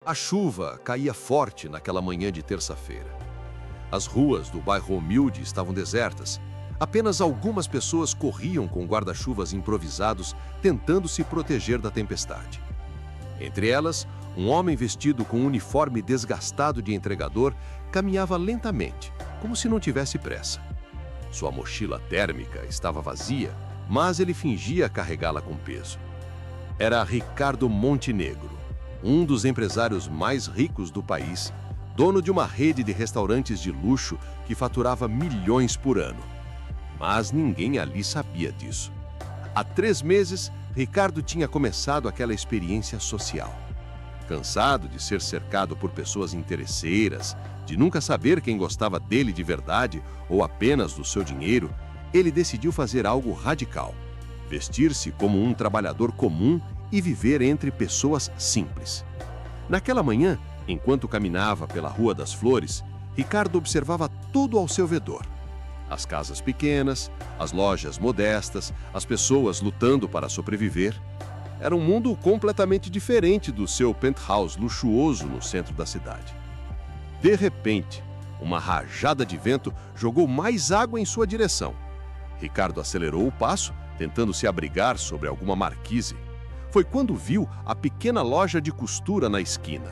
A chuva caía forte naquela manhã de terça-feira. As ruas do bairro humilde estavam desertas. Apenas algumas pessoas corriam com guarda-chuvas improvisados, tentando se proteger da tempestade. Entre elas, um homem vestido com um uniforme desgastado de entregador caminhava lentamente, como se não tivesse pressa. Sua mochila térmica estava vazia, mas ele fingia carregá-la com peso. Era Ricardo Montenegro, um dos empresários mais ricos do país, dono de uma rede de restaurantes de luxo que faturava milhões por ano. Mas ninguém ali sabia disso. Há 3 meses, Ricardo tinha começado aquela experiência social. Cansado de ser cercado por pessoas interesseiras, de nunca saber quem gostava dele de verdade ou apenas do seu dinheiro, ele decidiu fazer algo radical: vestir-se como um trabalhador comum e viver entre pessoas simples. Naquela manhã, enquanto caminhava pela Rua das Flores, Ricardo observava tudo ao seu redor. As casas pequenas, as lojas modestas, as pessoas lutando para sobreviver. Era um mundo completamente diferente do seu penthouse luxuoso no centro da cidade. De repente, uma rajada de vento jogou mais água em sua direção. Ricardo acelerou o passo, tentando se abrigar sobre alguma marquise. Foi quando viu a pequena loja de costura na esquina.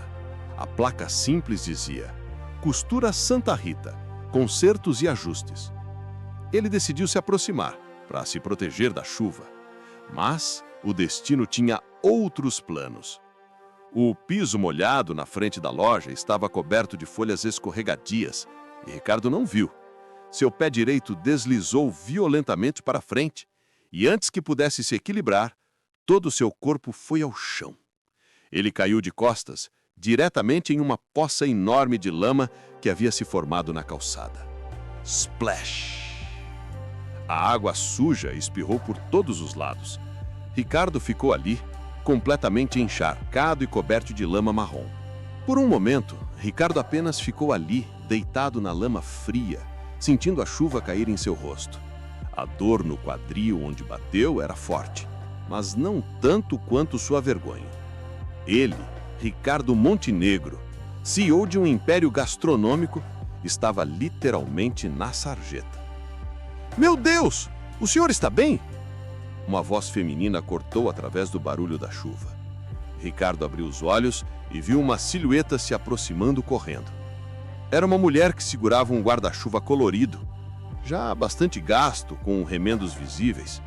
A placa simples dizia: Costura Santa Rita, consertos e ajustes. Ele decidiu se aproximar para se proteger da chuva. Mas o destino tinha outros planos. O piso molhado na frente da loja estava coberto de folhas escorregadias e Ricardo não viu. Seu pé direito deslizou violentamente para frente e, antes que pudesse se equilibrar, todo o seu corpo foi ao chão. Ele caiu de costas, diretamente em uma poça enorme de lama que havia se formado na calçada. Splash! A água suja espirrou por todos os lados. Ricardo ficou ali, completamente encharcado e coberto de lama marrom. Por um momento, Ricardo apenas ficou ali, deitado na lama fria, sentindo a chuva cair em seu rosto. A dor no quadril onde bateu era forte, mas não tanto quanto sua vergonha. Ele, Ricardo Montenegro, CEO de um império gastronômico, estava literalmente na sarjeta. Meu Deus! O senhor está bem? Uma voz feminina cortou através do barulho da chuva. Ricardo abriu os olhos e viu uma silhueta se aproximando correndo. Era uma mulher que segurava um guarda-chuva colorido, já bastante gasto, com remendos visíveis.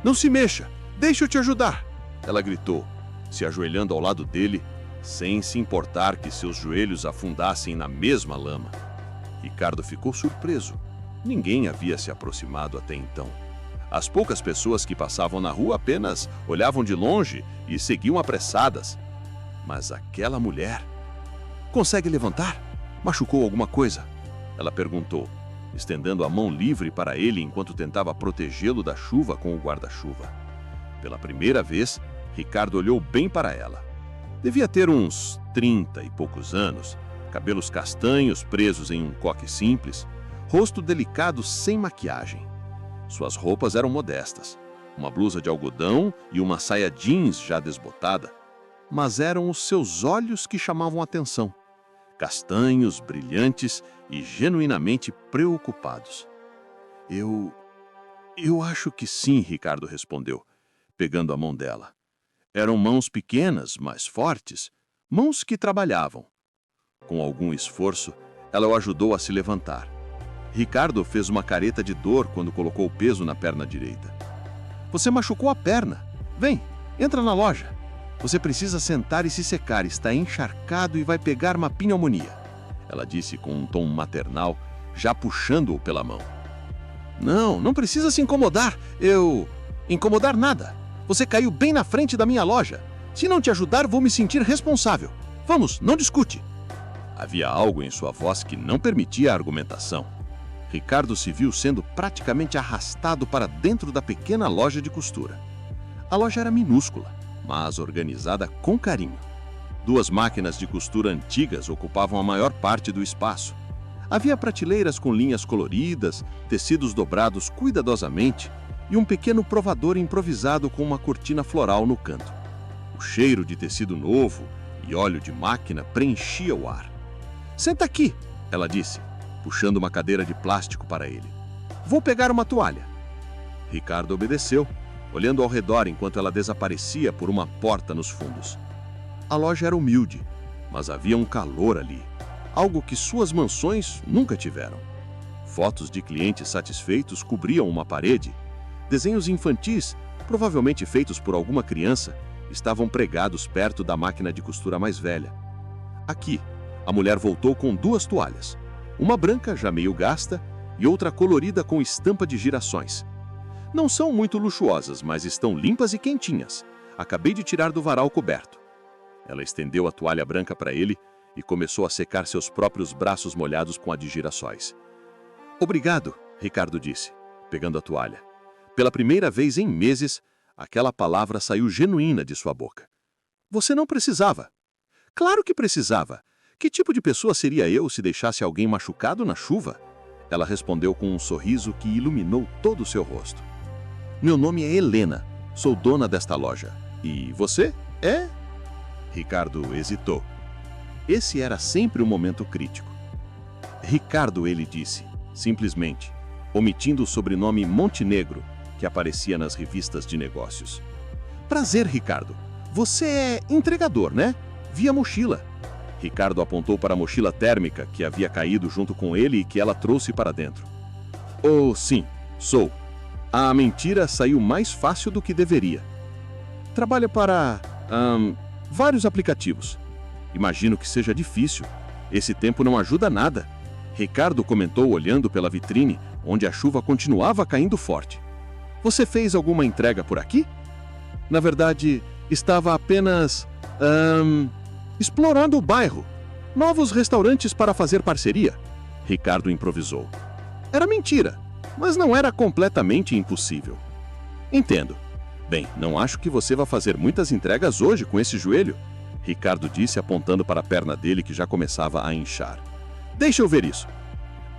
Não se mexa! Deixa eu te ajudar! Ela gritou, se ajoelhando ao lado dele, sem se importar que seus joelhos afundassem na mesma lama. Ricardo ficou surpreso. Ninguém havia se aproximado até então. As poucas pessoas que passavam na rua apenas olhavam de longe e seguiam apressadas. Mas aquela mulher... Consegue levantar? Machucou alguma coisa? Ela perguntou, estendendo a mão livre para ele enquanto tentava protegê-lo da chuva com o guarda-chuva. Pela primeira vez, Ricardo olhou bem para ela. Devia ter uns 30 e poucos anos, cabelos castanhos presos em um coque simples, rosto delicado sem maquiagem. Suas roupas eram modestas, uma blusa de algodão e uma saia jeans já desbotada, mas eram os seus olhos que chamavam a atenção, castanhos, brilhantes e genuinamente preocupados. Eu acho que sim, Ricardo respondeu, pegando a mão dela. Eram mãos pequenas, mas fortes, mãos que trabalhavam. Com algum esforço, ela o ajudou a se levantar. Ricardo fez uma careta de dor quando colocou o peso na perna direita. Você machucou a perna. Vem, entra na loja. Você precisa sentar e se secar, está encharcado e vai pegar uma pneumonia. Ela disse com um tom maternal, já puxando-o pela mão. Não precisa se incomodar. Incomodar nada. Você caiu bem na frente da minha loja. Se não te ajudar, vou me sentir responsável. Vamos, não discute. Havia algo em sua voz que não permitia a argumentação. Ricardo se viu sendo praticamente arrastado para dentro da pequena loja de costura. A loja era minúscula, mas organizada com carinho. 2 máquinas de costura antigas ocupavam a maior parte do espaço. Havia prateleiras com linhas coloridas, tecidos dobrados cuidadosamente e um pequeno provador improvisado com uma cortina floral no canto. O cheiro de tecido novo e óleo de máquina preenchia o ar. "Senta aqui", ela disse, puxando uma cadeira de plástico para ele. "Vou pegar uma toalha." Ricardo obedeceu, olhando ao redor enquanto ela desaparecia por uma porta nos fundos. A loja era humilde, mas havia um calor ali, algo que suas mansões nunca tiveram. Fotos de clientes satisfeitos cobriam uma parede. Desenhos infantis, provavelmente feitos por alguma criança, estavam pregados perto da máquina de costura mais velha. Aqui, a mulher voltou com 2 toalhas, uma branca já meio gasta e outra colorida com estampa de girassóis. "Não são muito luxuosas, mas estão limpas e quentinhas. Acabei de tirar do varal coberto." Ela estendeu a toalha branca para ele e começou a secar seus próprios braços molhados com a de girassóis. "Obrigado", Ricardo disse, pegando a toalha. Pela primeira vez em meses, aquela palavra saiu genuína de sua boca. "Você não precisava." "Claro que precisava. Que tipo de pessoa seria eu se deixasse alguém machucado na chuva?" Ela respondeu com um sorriso que iluminou todo o seu rosto. "Meu nome é Helena. Sou dona desta loja. E você é?" Ricardo hesitou. Esse era sempre um momento crítico. "Ricardo", ele disse, simplesmente, omitindo o sobrenome Montenegro, que aparecia nas revistas de negócios. "Prazer, Ricardo. Você é entregador, né? Via mochila." Ricardo apontou para a mochila térmica que havia caído junto com ele e que ela trouxe para dentro. "Oh, sim, sou. A mentira saiu mais fácil do que deveria. Trabalha para vários aplicativos. Imagino que seja difícil. Esse tempo não ajuda nada." Ricardo comentou olhando pela vitrine, onde a chuva continuava caindo forte. "Você fez alguma entrega por aqui?" "Na verdade, estava apenas explorando o bairro. Novos restaurantes para fazer parceria." Ricardo improvisou. Era mentira, mas não era completamente impossível. "Entendo. Bem, não acho que você vá fazer muitas entregas hoje com esse joelho", Ricardo disse apontando para a perna dele que já começava a inchar. "Deixa eu ver isso."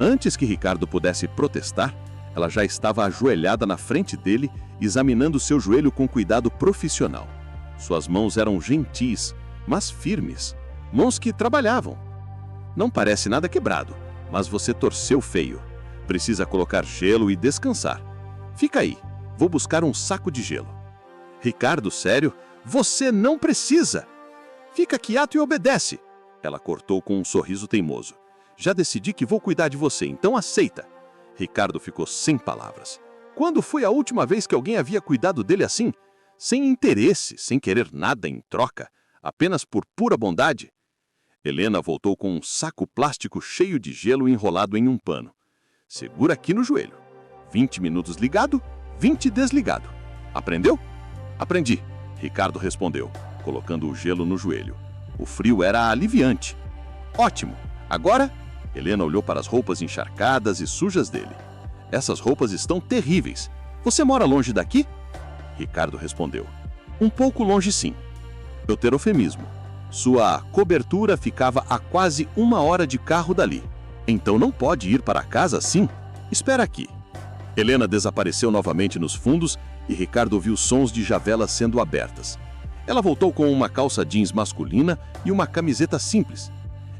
Antes que Ricardo pudesse protestar, ela já estava ajoelhada na frente dele, examinando seu joelho com cuidado profissional. Suas mãos eram gentis, mas firmes. Mãos que trabalhavam. "Não parece nada quebrado, mas você torceu feio. Precisa colocar gelo e descansar. Fica aí, vou buscar um saco de gelo." "Ricardo, sério? Você não precisa." "Fica quieto e obedece." Ela cortou com um sorriso teimoso. "Já decidi que vou cuidar de você, então aceita." Ricardo ficou sem palavras. Quando foi a última vez que alguém havia cuidado dele assim? Sem interesse, sem querer nada em troca, apenas por pura bondade? Helena voltou com um saco plástico cheio de gelo enrolado em um pano. "Segura aqui no joelho. 20 minutos ligado, 20 desligado. Aprendeu?" "Aprendi", Ricardo respondeu, colocando o gelo no joelho. O frio era aliviante. "Ótimo. Agora..." Helena olhou para as roupas encharcadas e sujas dele. "Essas roupas estão terríveis. Você mora longe daqui?" Ricardo respondeu. "Um pouco longe, sim." Eufemismo. Sua cobertura ficava a quase 1 hora de carro dali. "Então não pode ir para casa assim? Espera aqui." Helena desapareceu novamente nos fundos e Ricardo ouviu sons de javelas sendo abertas. Ela voltou com uma calça jeans masculina e uma camiseta simples.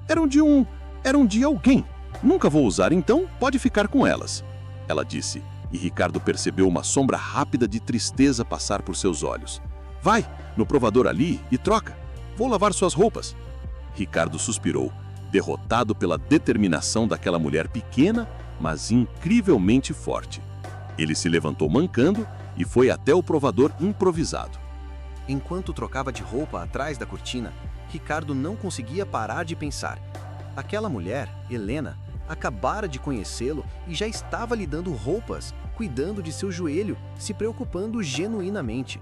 Eram de alguém. "Nunca vou usar, então pode ficar com elas", ela disse, e Ricardo percebeu uma sombra rápida de tristeza passar por seus olhos. "Vai, no provador ali e troca. Vou lavar suas roupas." Ricardo suspirou, derrotado pela determinação daquela mulher pequena, mas incrivelmente forte. Ele se levantou mancando e foi até o provador improvisado. Enquanto trocava de roupa atrás da cortina, Ricardo não conseguia parar de pensar. Aquela mulher, Helena, acabara de conhecê-lo e já estava lhe dando roupas, cuidando de seu joelho, se preocupando genuinamente.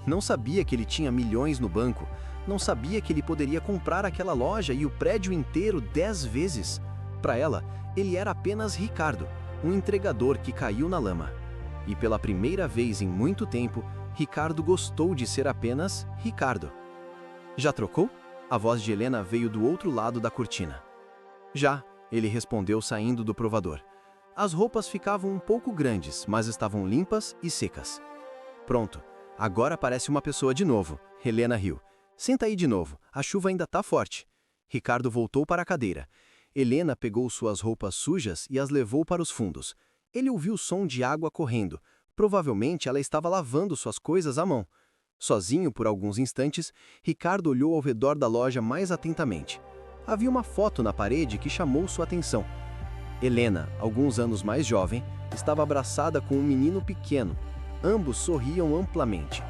Não sabia que ele tinha milhões no banco, não sabia que ele poderia comprar aquela loja e o prédio inteiro 10 vezes. Para ela, ele era apenas Ricardo, um entregador que caiu na lama. E pela primeira vez em muito tempo, Ricardo gostou de ser apenas Ricardo. "Já trocou?" A voz de Helena veio do outro lado da cortina. "Já", ele respondeu saindo do provador. As roupas ficavam um pouco grandes, mas estavam limpas e secas. "Pronto, agora parece uma pessoa de novo", Helena riu. Senta aí de novo, a chuva ainda tá forte. Ricardo voltou para a cadeira. Helena pegou suas roupas sujas e as levou para os fundos. Ele ouviu o som de água correndo. Provavelmente ela estava lavando suas coisas à mão. Sozinho por alguns instantes, Ricardo olhou ao redor da loja mais atentamente. Havia uma foto na parede que chamou sua atenção. Helena, alguns anos mais jovem, estava abraçada com um menino pequeno. Ambos sorriam amplamente.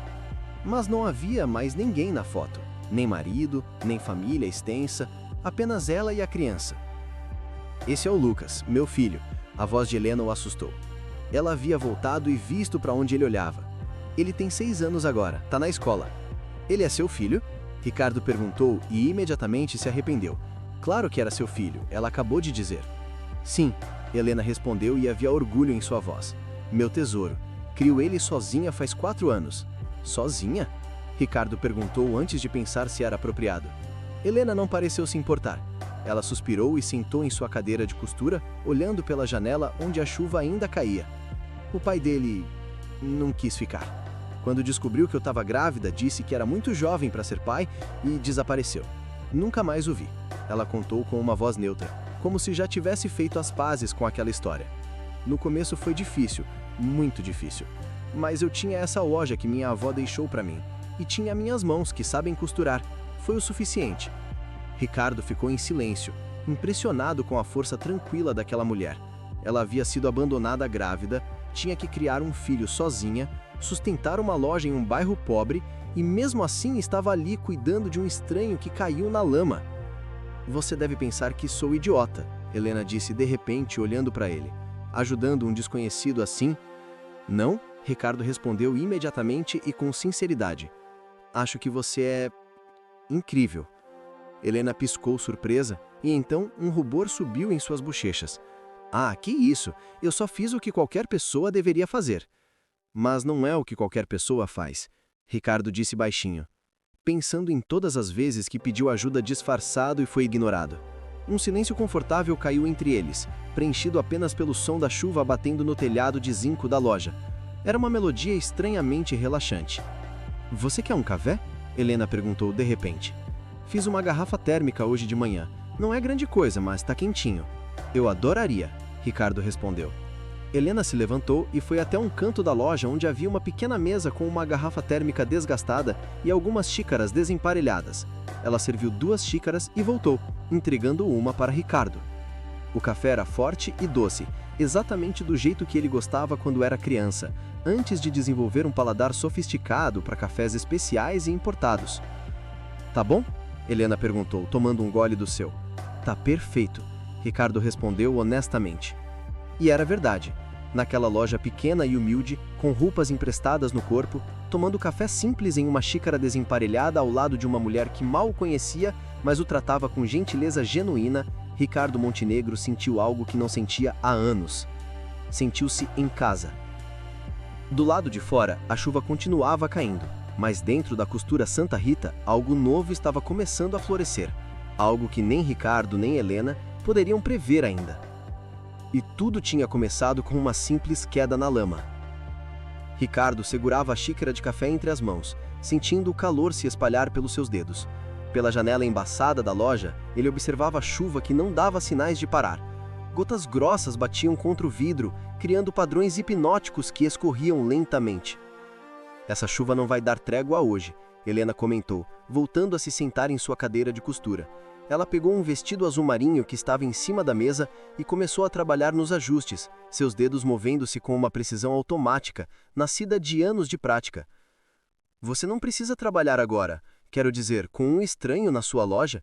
Mas não havia mais ninguém na foto. Nem marido, nem família extensa, apenas ela e a criança. Esse é o Lucas, meu filho. A voz de Helena o assustou. Ela havia voltado e visto para onde ele olhava. Ele tem 6 anos agora, tá na escola. Ele é seu filho? Ricardo perguntou e imediatamente se arrependeu. Claro que era seu filho, ela acabou de dizer. Sim, Helena respondeu e havia orgulho em sua voz. Meu tesouro, crio ele sozinha faz 4 anos. Sozinha? Ricardo perguntou antes de pensar se era apropriado. Helena não pareceu se importar. Ela suspirou e sentou em sua cadeira de costura, olhando pela janela onde a chuva ainda caía. O pai dele não quis ficar. Quando descobriu que eu estava grávida, disse que era muito jovem para ser pai e desapareceu. Nunca mais o vi. Ela contou com uma voz neutra, como se já tivesse feito as pazes com aquela história. No começo foi difícil, muito difícil. Mas eu tinha essa loja que minha avó deixou para mim. E tinha minhas mãos que sabem costurar. Foi o suficiente. Ricardo ficou em silêncio, impressionado com a força tranquila daquela mulher. Ela havia sido abandonada grávida, tinha que criar um filho sozinha, sustentar uma loja em um bairro pobre e mesmo assim estava ali cuidando de um estranho que caiu na lama. Você deve pensar que sou idiota, Helena disse de repente olhando para ele. Ajudando um desconhecido assim? Não, Ricardo respondeu imediatamente e com sinceridade. Acho que você é incrível. Helena piscou surpresa e então um rubor subiu em suas bochechas. Ah, que isso! Eu só fiz o que qualquer pessoa deveria fazer. Mas não é o que qualquer pessoa faz, Ricardo disse baixinho, pensando em todas as vezes que pediu ajuda disfarçado e foi ignorado. Um silêncio confortável caiu entre eles, preenchido apenas pelo som da chuva batendo no telhado de zinco da loja. Era uma melodia estranhamente relaxante. Você quer um café? Helena perguntou de repente. Fiz uma garrafa térmica hoje de manhã. Não é grande coisa, mas tá quentinho. Eu adoraria, Ricardo respondeu. Helena se levantou e foi até um canto da loja onde havia uma pequena mesa com uma garrafa térmica desgastada e algumas xícaras desemparelhadas. Ela serviu 2 xícaras e voltou, entregando uma para Ricardo. O café era forte e doce, exatamente do jeito que ele gostava quando era criança, antes de desenvolver um paladar sofisticado para cafés especiais e importados. Tá bom? Helena perguntou, tomando um gole do seu. Tá perfeito, Ricardo respondeu honestamente. E era verdade. Naquela loja pequena e humilde, com roupas emprestadas no corpo, tomando café simples em uma xícara desemparelhada ao lado de uma mulher que mal o conhecia, mas o tratava com gentileza genuína, Ricardo Montenegro sentiu algo que não sentia há anos. Sentiu-se em casa. Do lado de fora, a chuva continuava caindo, mas dentro da costura Santa Rita, algo novo estava começando a florescer, algo que nem Ricardo nem Helena poderiam prever ainda. E tudo tinha começado com uma simples queda na lama. Ricardo segurava a xícara de café entre as mãos, sentindo o calor se espalhar pelos seus dedos. Pela janela embaçada da loja, ele observava a chuva que não dava sinais de parar. Gotas grossas batiam contra o vidro, criando padrões hipnóticos que escorriam lentamente. Essa chuva não vai dar trégua hoje, Helena comentou, voltando a se sentar em sua cadeira de costura. Ela pegou um vestido azul marinho que estava em cima da mesa e começou a trabalhar nos ajustes, seus dedos movendo-se com uma precisão automática, nascida de anos de prática. Você não precisa trabalhar agora, quero dizer, com um estranho na sua loja?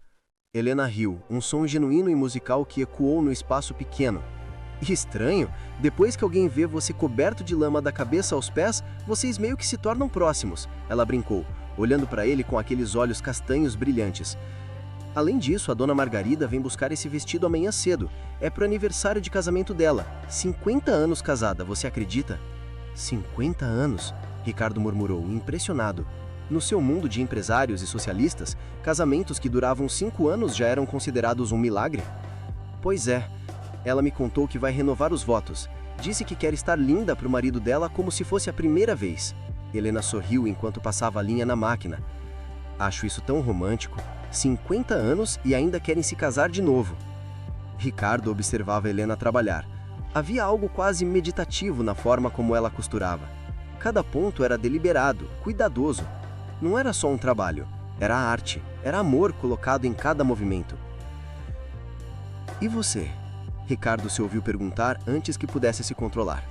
Helena riu, um som genuíno e musical que ecoou no espaço pequeno. Estranho? Depois que alguém vê você coberto de lama da cabeça aos pés, vocês meio que se tornam próximos, ela brincou, olhando para ele com aqueles olhos castanhos brilhantes. Além disso, a dona Margarida vem buscar esse vestido amanhã cedo. É pro aniversário de casamento dela. 50 anos casada, você acredita? 50 anos? Ricardo murmurou, impressionado. No seu mundo de empresários e socialistas, casamentos que duravam 5 anos já eram considerados um milagre? Pois é. Ela me contou que vai renovar os votos. Disse que quer estar linda pro marido dela como se fosse a primeira vez. Helena sorriu enquanto passava a linha na máquina. Acho isso tão romântico. 50 anos e ainda querem se casar de novo. Ricardo observava Helena trabalhar. Havia algo quase meditativo na forma como ela costurava. Cada ponto era deliberado, cuidadoso. Não era só um trabalho, era arte, era amor colocado em cada movimento. E você? Ricardo se ouviu perguntar antes que pudesse se controlar.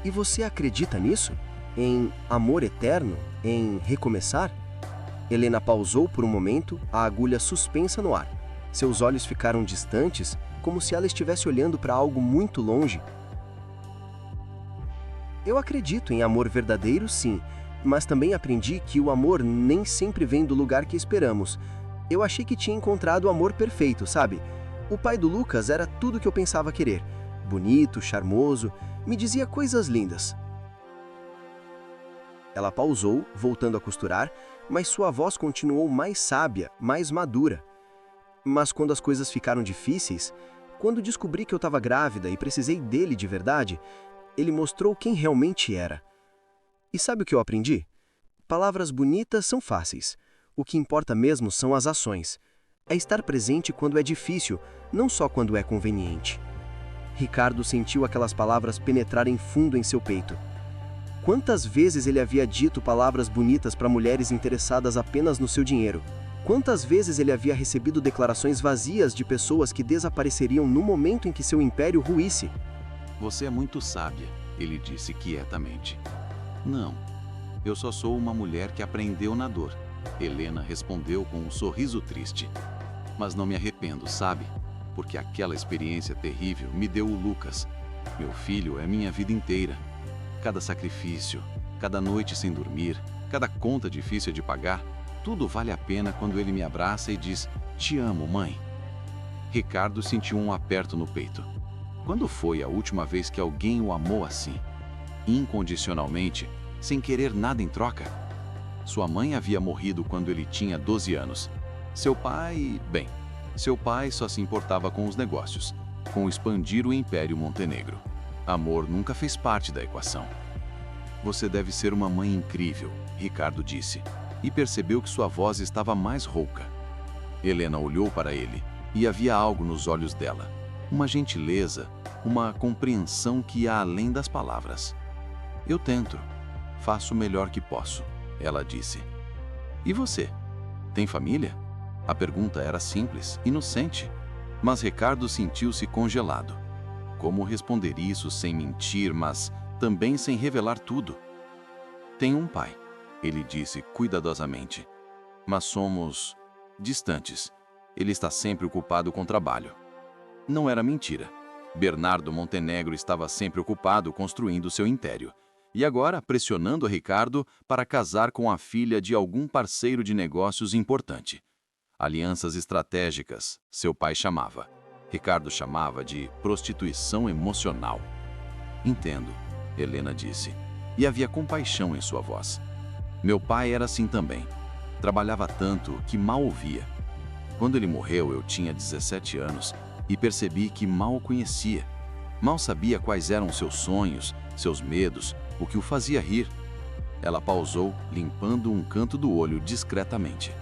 E você acredita nisso? Em amor eterno? Em recomeçar? Helena pausou por um momento, a agulha suspensa no ar. Seus olhos ficaram distantes, como se ela estivesse olhando para algo muito longe. Eu acredito em amor verdadeiro, sim, mas também aprendi que o amor nem sempre vem do lugar que esperamos. Eu achei que tinha encontrado o amor perfeito, sabe? O pai do Lucas era tudo o que eu pensava querer. Bonito, charmoso, me dizia coisas lindas. Ela pausou, voltando a costurar, mas sua voz continuou mais sábia, mais madura. Mas quando as coisas ficaram difíceis, quando descobri que eu estava grávida e precisei dele de verdade, ele mostrou quem realmente era. E sabe o que eu aprendi? Palavras bonitas são fáceis. O que importa mesmo são as ações. É estar presente quando é difícil, não só quando é conveniente. Ricardo sentiu aquelas palavras penetrarem fundo em seu peito. Quantas vezes ele havia dito palavras bonitas para mulheres interessadas apenas no seu dinheiro? Quantas vezes ele havia recebido declarações vazias de pessoas que desapareceriam no momento em que seu império ruísse? Você é muito sábia, ele disse quietamente. Não, eu só sou uma mulher que aprendeu na dor. Helena respondeu com um sorriso triste. Mas não me arrependo, sabe? Porque aquela experiência terrível me deu o Lucas. Meu filho é minha vida inteira. Cada sacrifício, cada noite sem dormir, cada conta difícil de pagar, tudo vale a pena quando ele me abraça e diz: "Te amo, mãe." Ricardo sentiu um aperto no peito. Quando foi a última vez que alguém o amou assim? Incondicionalmente, sem querer nada em troca? Sua mãe havia morrido quando ele tinha 12 anos. Seu pai só se importava com os negócios, com expandir o Império Montenegro. Amor nunca fez parte da equação. Você deve ser uma mãe incrível, Ricardo disse, e percebeu que sua voz estava mais rouca. Helena olhou para ele, e havia algo nos olhos dela. Uma gentileza, uma compreensão que ia além das palavras. Eu tento. Faço o melhor que posso, ela disse. E você? Tem família? A pergunta era simples, inocente, mas Ricardo sentiu-se congelado. Como responder isso sem mentir, mas também sem revelar tudo? Tenho um pai, ele disse cuidadosamente. Mas somos distantes. Ele está sempre ocupado com trabalho. Não era mentira. Bernardo Montenegro estava sempre ocupado construindo seu império. E agora pressionando a Ricardo para casar com a filha de algum parceiro de negócios importante. Alianças estratégicas, seu pai chamava. Ricardo chamava de prostituição emocional. Entendo, Helena disse, e havia compaixão em sua voz. Meu pai era assim também. Trabalhava tanto que mal ouvia. Quando ele morreu, eu tinha 17 anos e percebi que mal o conhecia. Mal sabia quais eram seus sonhos, seus medos, o que o fazia rir. Ela pausou, limpando um canto do olho discretamente.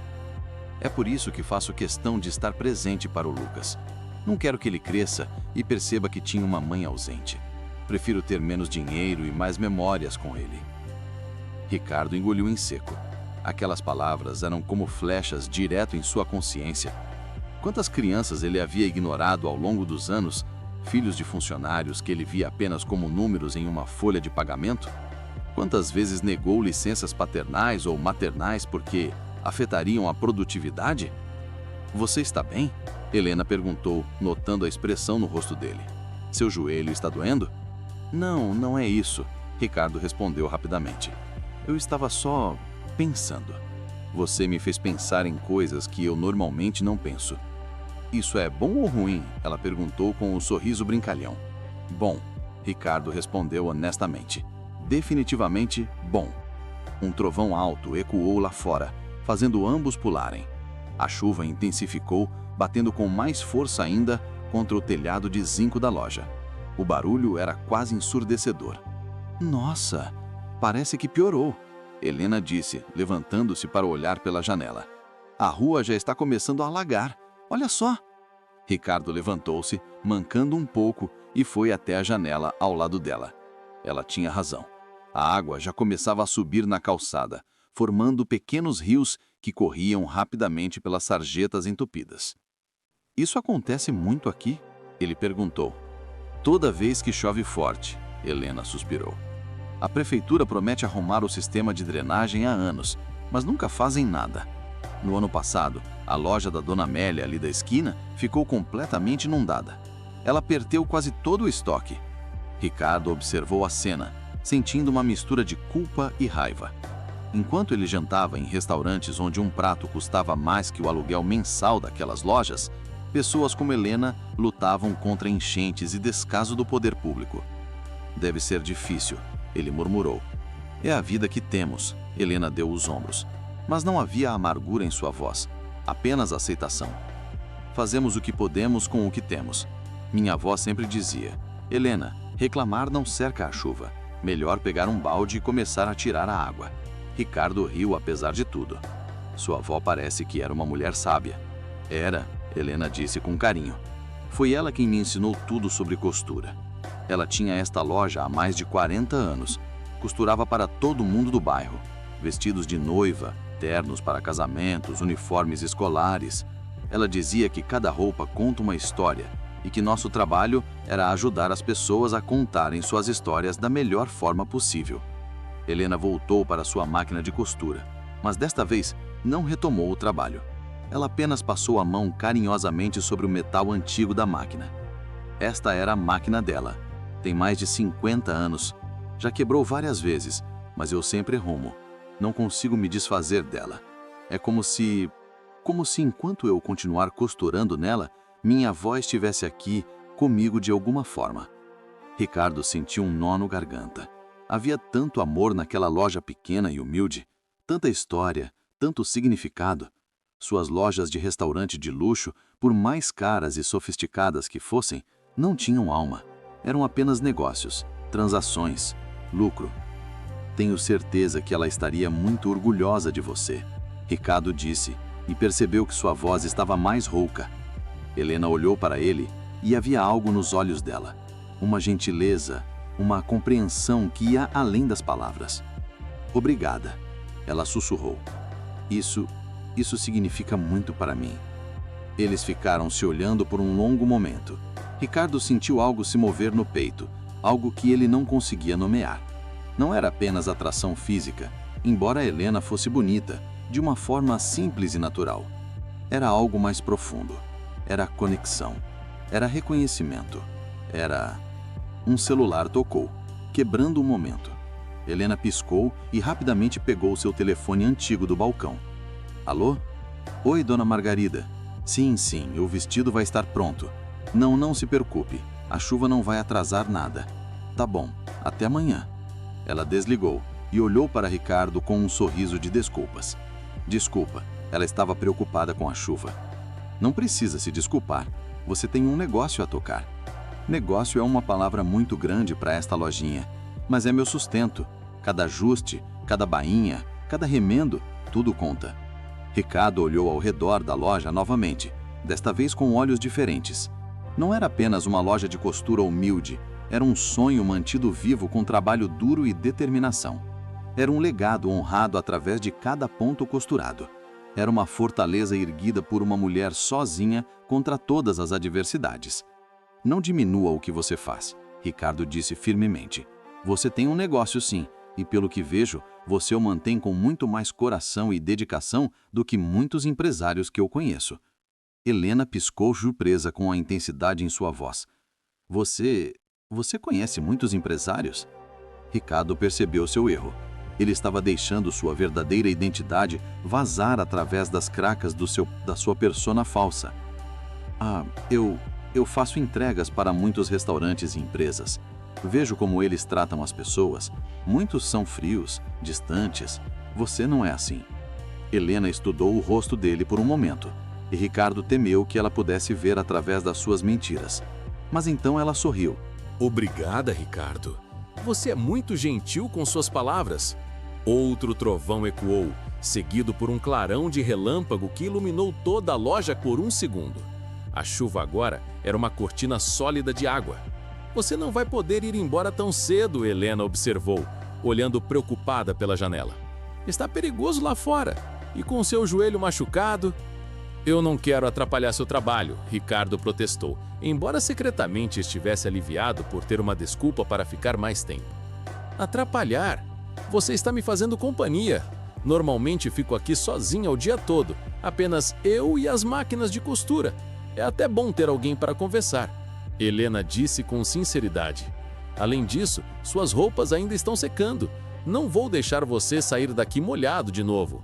É por isso que faço questão de estar presente para o Lucas. Não quero que ele cresça e perceba que tinha uma mãe ausente. Prefiro ter menos dinheiro e mais memórias com ele. Ricardo engoliu em seco. Aquelas palavras eram como flechas direto em sua consciência. Quantas crianças ele havia ignorado ao longo dos anos, filhos de funcionários que ele via apenas como números em uma folha de pagamento? Quantas vezes negou licenças paternais ou maternais porque afetariam a produtividade? Você está bem? Helena perguntou, notando a expressão no rosto dele. Seu joelho está doendo? Não, não é isso, Ricardo respondeu rapidamente. Eu estava só pensando. Você me fez pensar em coisas que eu normalmente não penso. Isso é bom ou ruim? Ela perguntou com um sorriso brincalhão. Bom, Ricardo respondeu honestamente. Definitivamente bom. Um trovão alto ecoou lá fora, fazendo ambos pularem. A chuva intensificou, batendo com mais força ainda contra o telhado de zinco da loja. O barulho era quase ensurdecedor. Nossa, parece que piorou. Helena disse, levantando-se para olhar pela janela. A rua já está começando a alagar. Olha só! Ricardo levantou-se, mancando um pouco, e foi até a janela ao lado dela. Ela tinha razão. A água já começava a subir na calçada, formando pequenos rios que corriam rapidamente pelas sarjetas entupidas. Isso acontece muito aqui? Ele perguntou. Toda vez que chove forte, Helena suspirou. A prefeitura promete arrumar o sistema de drenagem há anos, mas nunca fazem nada. No ano passado, a loja da Dona Amélia ali da esquina ficou completamente inundada. Ela perdeu quase todo o estoque. Ricardo observou a cena, sentindo uma mistura de culpa e raiva. Enquanto ele jantava em restaurantes onde um prato custava mais que o aluguel mensal daquelas lojas, pessoas como Helena lutavam contra enchentes e descaso do poder público. Deve ser difícil, ele murmurou. É a vida que temos, Helena deu os ombros. Mas não havia amargura em sua voz, apenas aceitação. Fazemos o que podemos com o que temos. Minha avó sempre dizia, Helena, reclamar não cerca a chuva. Melhor pegar um balde e começar a tirar a água. Ricardo riu apesar de tudo. Sua avó parece que era uma mulher sábia. Era, Helena disse com carinho. Foi ela quem me ensinou tudo sobre costura. Ela tinha esta loja há mais de 40 anos. Costurava para todo mundo do bairro. Vestidos de noiva, ternos para casamentos, uniformes escolares. Ela dizia que cada roupa conta uma história e que nosso trabalho era ajudar as pessoas a contarem suas histórias da melhor forma possível. Helena voltou para sua máquina de costura, mas desta vez não retomou o trabalho. Ela apenas passou a mão carinhosamente sobre o metal antigo da máquina. Esta era a máquina dela. Tem mais de 50 anos. Já quebrou várias vezes, mas eu sempre arrumo. Não consigo me desfazer dela. É como se enquanto eu continuar costurando nela, minha avó estivesse aqui comigo de alguma forma. Ricardo sentiu um nó no garganta. Havia tanto amor naquela loja pequena e humilde, tanta história, tanto significado. Suas lojas de restaurante de luxo, por mais caras e sofisticadas que fossem, não tinham alma. Eram apenas negócios, transações, lucro. Tenho certeza que ela estaria muito orgulhosa de você, Ricardo disse, e percebeu que sua voz estava mais rouca. Helena olhou para ele e havia algo nos olhos dela, uma gentileza, uma compreensão que ia além das palavras. Obrigada, ela sussurrou. Isso significa muito para mim. Eles ficaram se olhando por um longo momento. Ricardo sentiu algo se mover no peito, algo que ele não conseguia nomear. Não era apenas atração física, embora Helena fosse bonita, de uma forma simples e natural. Era algo mais profundo. Era conexão. Era reconhecimento. Era... Um celular tocou, quebrando o momento. Helena piscou e rapidamente pegou seu telefone antigo do balcão. Alô? Oi, dona Margarida. Sim, o vestido vai estar pronto. Não se preocupe. A chuva não vai atrasar nada. Tá bom, até amanhã. Ela desligou e olhou para Ricardo com um sorriso de desculpas. Desculpa, ela estava preocupada com a chuva. Não precisa se desculpar, você tem um negócio a tocar. Negócio é uma palavra muito grande para esta lojinha, mas é meu sustento. Cada ajuste, cada bainha, cada remendo, tudo conta. Ricardo olhou ao redor da loja novamente, desta vez com olhos diferentes. Não era apenas uma loja de costura humilde, era um sonho mantido vivo com trabalho duro e determinação. Era um legado honrado através de cada ponto costurado. Era uma fortaleza erguida por uma mulher sozinha contra todas as adversidades. Não diminua o que você faz, Ricardo disse firmemente. Você tem um negócio sim, e pelo que vejo, você o mantém com muito mais coração e dedicação do que muitos empresários que eu conheço. Helena piscou surpresa com a intensidade em sua voz. Você conhece muitos empresários? Ricardo percebeu seu erro. Ele estava deixando sua verdadeira identidade vazar através das cracas da sua persona falsa. Eu faço entregas para muitos restaurantes e empresas. Vejo como eles tratam as pessoas. Muitos são frios, distantes. Você não é assim. Helena estudou o rosto dele por um momento, e Ricardo temeu que ela pudesse ver através das suas mentiras. Mas então ela sorriu. Obrigada, Ricardo. Você é muito gentil com suas palavras. Outro trovão ecoou, seguido por um clarão de relâmpago que iluminou toda a loja por um segundo. A chuva agora era uma cortina sólida de água. Você não vai poder ir embora tão cedo, Helena observou, olhando preocupada pela janela. Está perigoso lá fora, e com seu joelho machucado... Eu não quero atrapalhar seu trabalho, Ricardo protestou, embora secretamente estivesse aliviado por ter uma desculpa para ficar mais tempo. Atrapalhar? Você está me fazendo companhia. Normalmente fico aqui sozinha o dia todo, apenas eu e as máquinas de costura. É até bom ter alguém para conversar, Helena disse com sinceridade. Além disso, suas roupas ainda estão secando. Não vou deixar você sair daqui molhado de novo.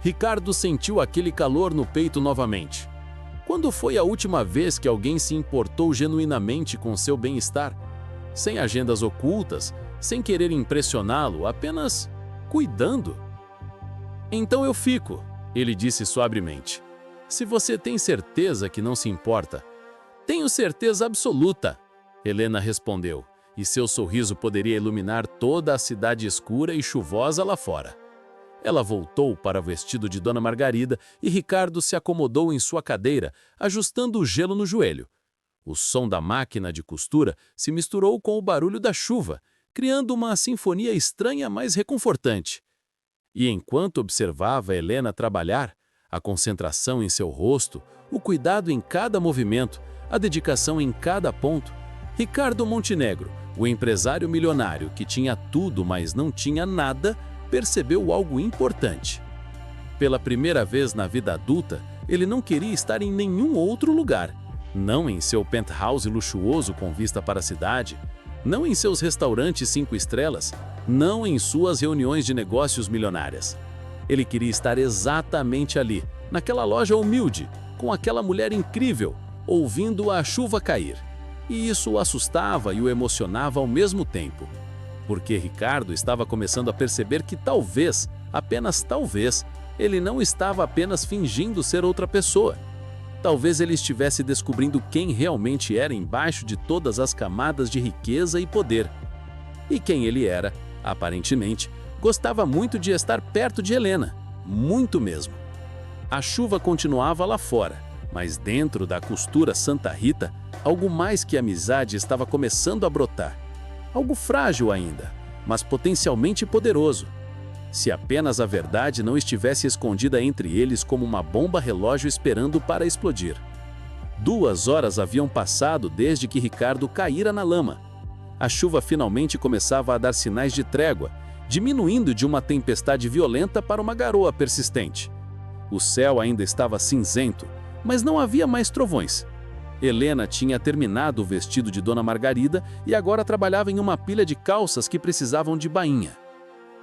Ricardo sentiu aquele calor no peito novamente. Quando foi a última vez que alguém se importou genuinamente com seu bem-estar? Sem agendas ocultas, sem querer impressioná-lo, apenas cuidando. Então eu fico, ele disse suavemente. Se você tem certeza que não se importa. Tenho certeza absoluta, Helena respondeu, e seu sorriso poderia iluminar toda a cidade escura e chuvosa lá fora. Ela voltou para o vestido de Dona Margarida e Ricardo se acomodou em sua cadeira, ajustando o gelo no joelho. O som da máquina de costura se misturou com o barulho da chuva, criando uma sinfonia estranha, mas reconfortante. E enquanto observava Helena trabalhar, a concentração em seu rosto, o cuidado em cada movimento, a dedicação em cada ponto, Ricardo Montenegro, o empresário milionário que tinha tudo, mas não tinha nada, percebeu algo importante. Pela primeira vez na vida adulta, ele não queria estar em nenhum outro lugar. Não em seu penthouse luxuoso com vista para a cidade, não em seus restaurantes 5 estrelas, não em suas reuniões de negócios milionárias. Ele queria estar exatamente ali, naquela loja humilde, com aquela mulher incrível, ouvindo a chuva cair. E isso o assustava e o emocionava ao mesmo tempo. Porque Ricardo estava começando a perceber que talvez, apenas talvez, ele não estava apenas fingindo ser outra pessoa. Talvez ele estivesse descobrindo quem realmente era embaixo de todas as camadas de riqueza e poder. E quem ele era, aparentemente, gostava muito de estar perto de Helena, muito mesmo. A chuva continuava lá fora, mas dentro da costura Santa Rita, algo mais que amizade estava começando a brotar. Algo frágil ainda, mas potencialmente poderoso. Se apenas a verdade não estivesse escondida entre eles como uma bomba relógio esperando para explodir. 2 horas haviam passado desde que Ricardo caíra na lama. A chuva finalmente começava a dar sinais de trégua, diminuindo de uma tempestade violenta para uma garoa persistente. O céu ainda estava cinzento, mas não havia mais trovões. Helena tinha terminado o vestido de Dona Margarida e agora trabalhava em uma pilha de calças que precisavam de bainha.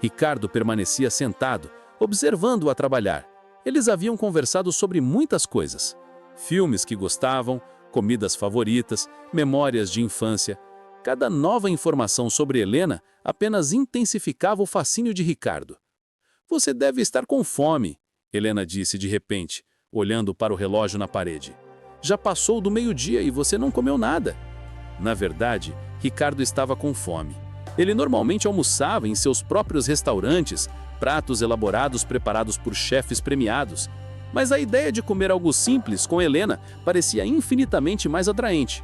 Ricardo permanecia sentado, observando-a trabalhar. Eles haviam conversado sobre muitas coisas. Filmes que gostavam, comidas favoritas, memórias de infância. Cada nova informação sobre Helena apenas intensificava o fascínio de Ricardo. Você deve estar com fome, Helena disse de repente, olhando para o relógio na parede. Já passou do meio-dia e você não comeu nada. Na verdade, Ricardo estava com fome. Ele normalmente almoçava em seus próprios restaurantes, pratos elaborados preparados por chefes premiados. Mas a ideia de comer algo simples com Helena parecia infinitamente mais atraente.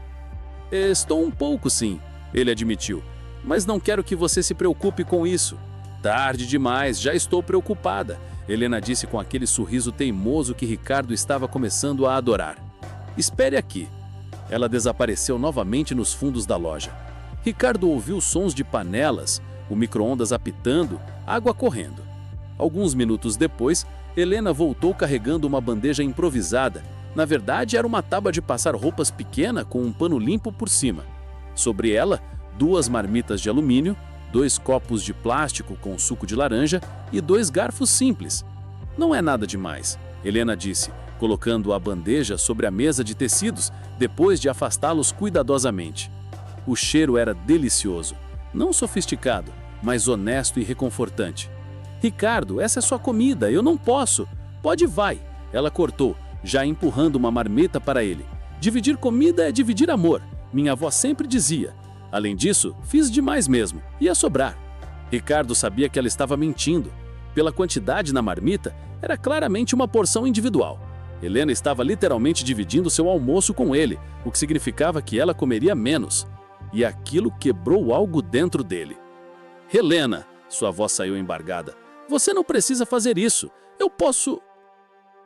Estou um pouco, sim, ele admitiu. Mas não quero que você se preocupe com isso. Tarde demais, já estou preocupada, Helena disse com aquele sorriso teimoso que Ricardo estava começando a adorar. Espere aqui. Ela desapareceu novamente nos fundos da loja. Ricardo ouviu sons de panelas, o micro-ondas apitando, água correndo. Alguns minutos depois, Helena voltou carregando uma bandeja improvisada. Na verdade, era uma tábua de passar roupas pequena com um pano limpo por cima. Sobre ela, 2 marmitas de alumínio, 2 copos de plástico com suco de laranja e 2 garfos simples. Não é nada demais, Helena disse, colocando a bandeja sobre a mesa de tecidos, depois de afastá-los cuidadosamente. O cheiro era delicioso, não sofisticado, mas honesto e reconfortante. Ricardo, essa é sua comida, eu não posso. Pode, vai. Ela cortou, já empurrando uma marmita para ele. Dividir comida é dividir amor, minha avó sempre dizia. Além disso, fiz demais mesmo, ia sobrar. Ricardo sabia que ela estava mentindo. Pela quantidade na marmita, era claramente uma porção individual. Helena estava literalmente dividindo seu almoço com ele, o que significava que ela comeria menos. E aquilo quebrou algo dentro dele. Helena, sua voz saiu embargada. Você não precisa fazer isso. Eu posso...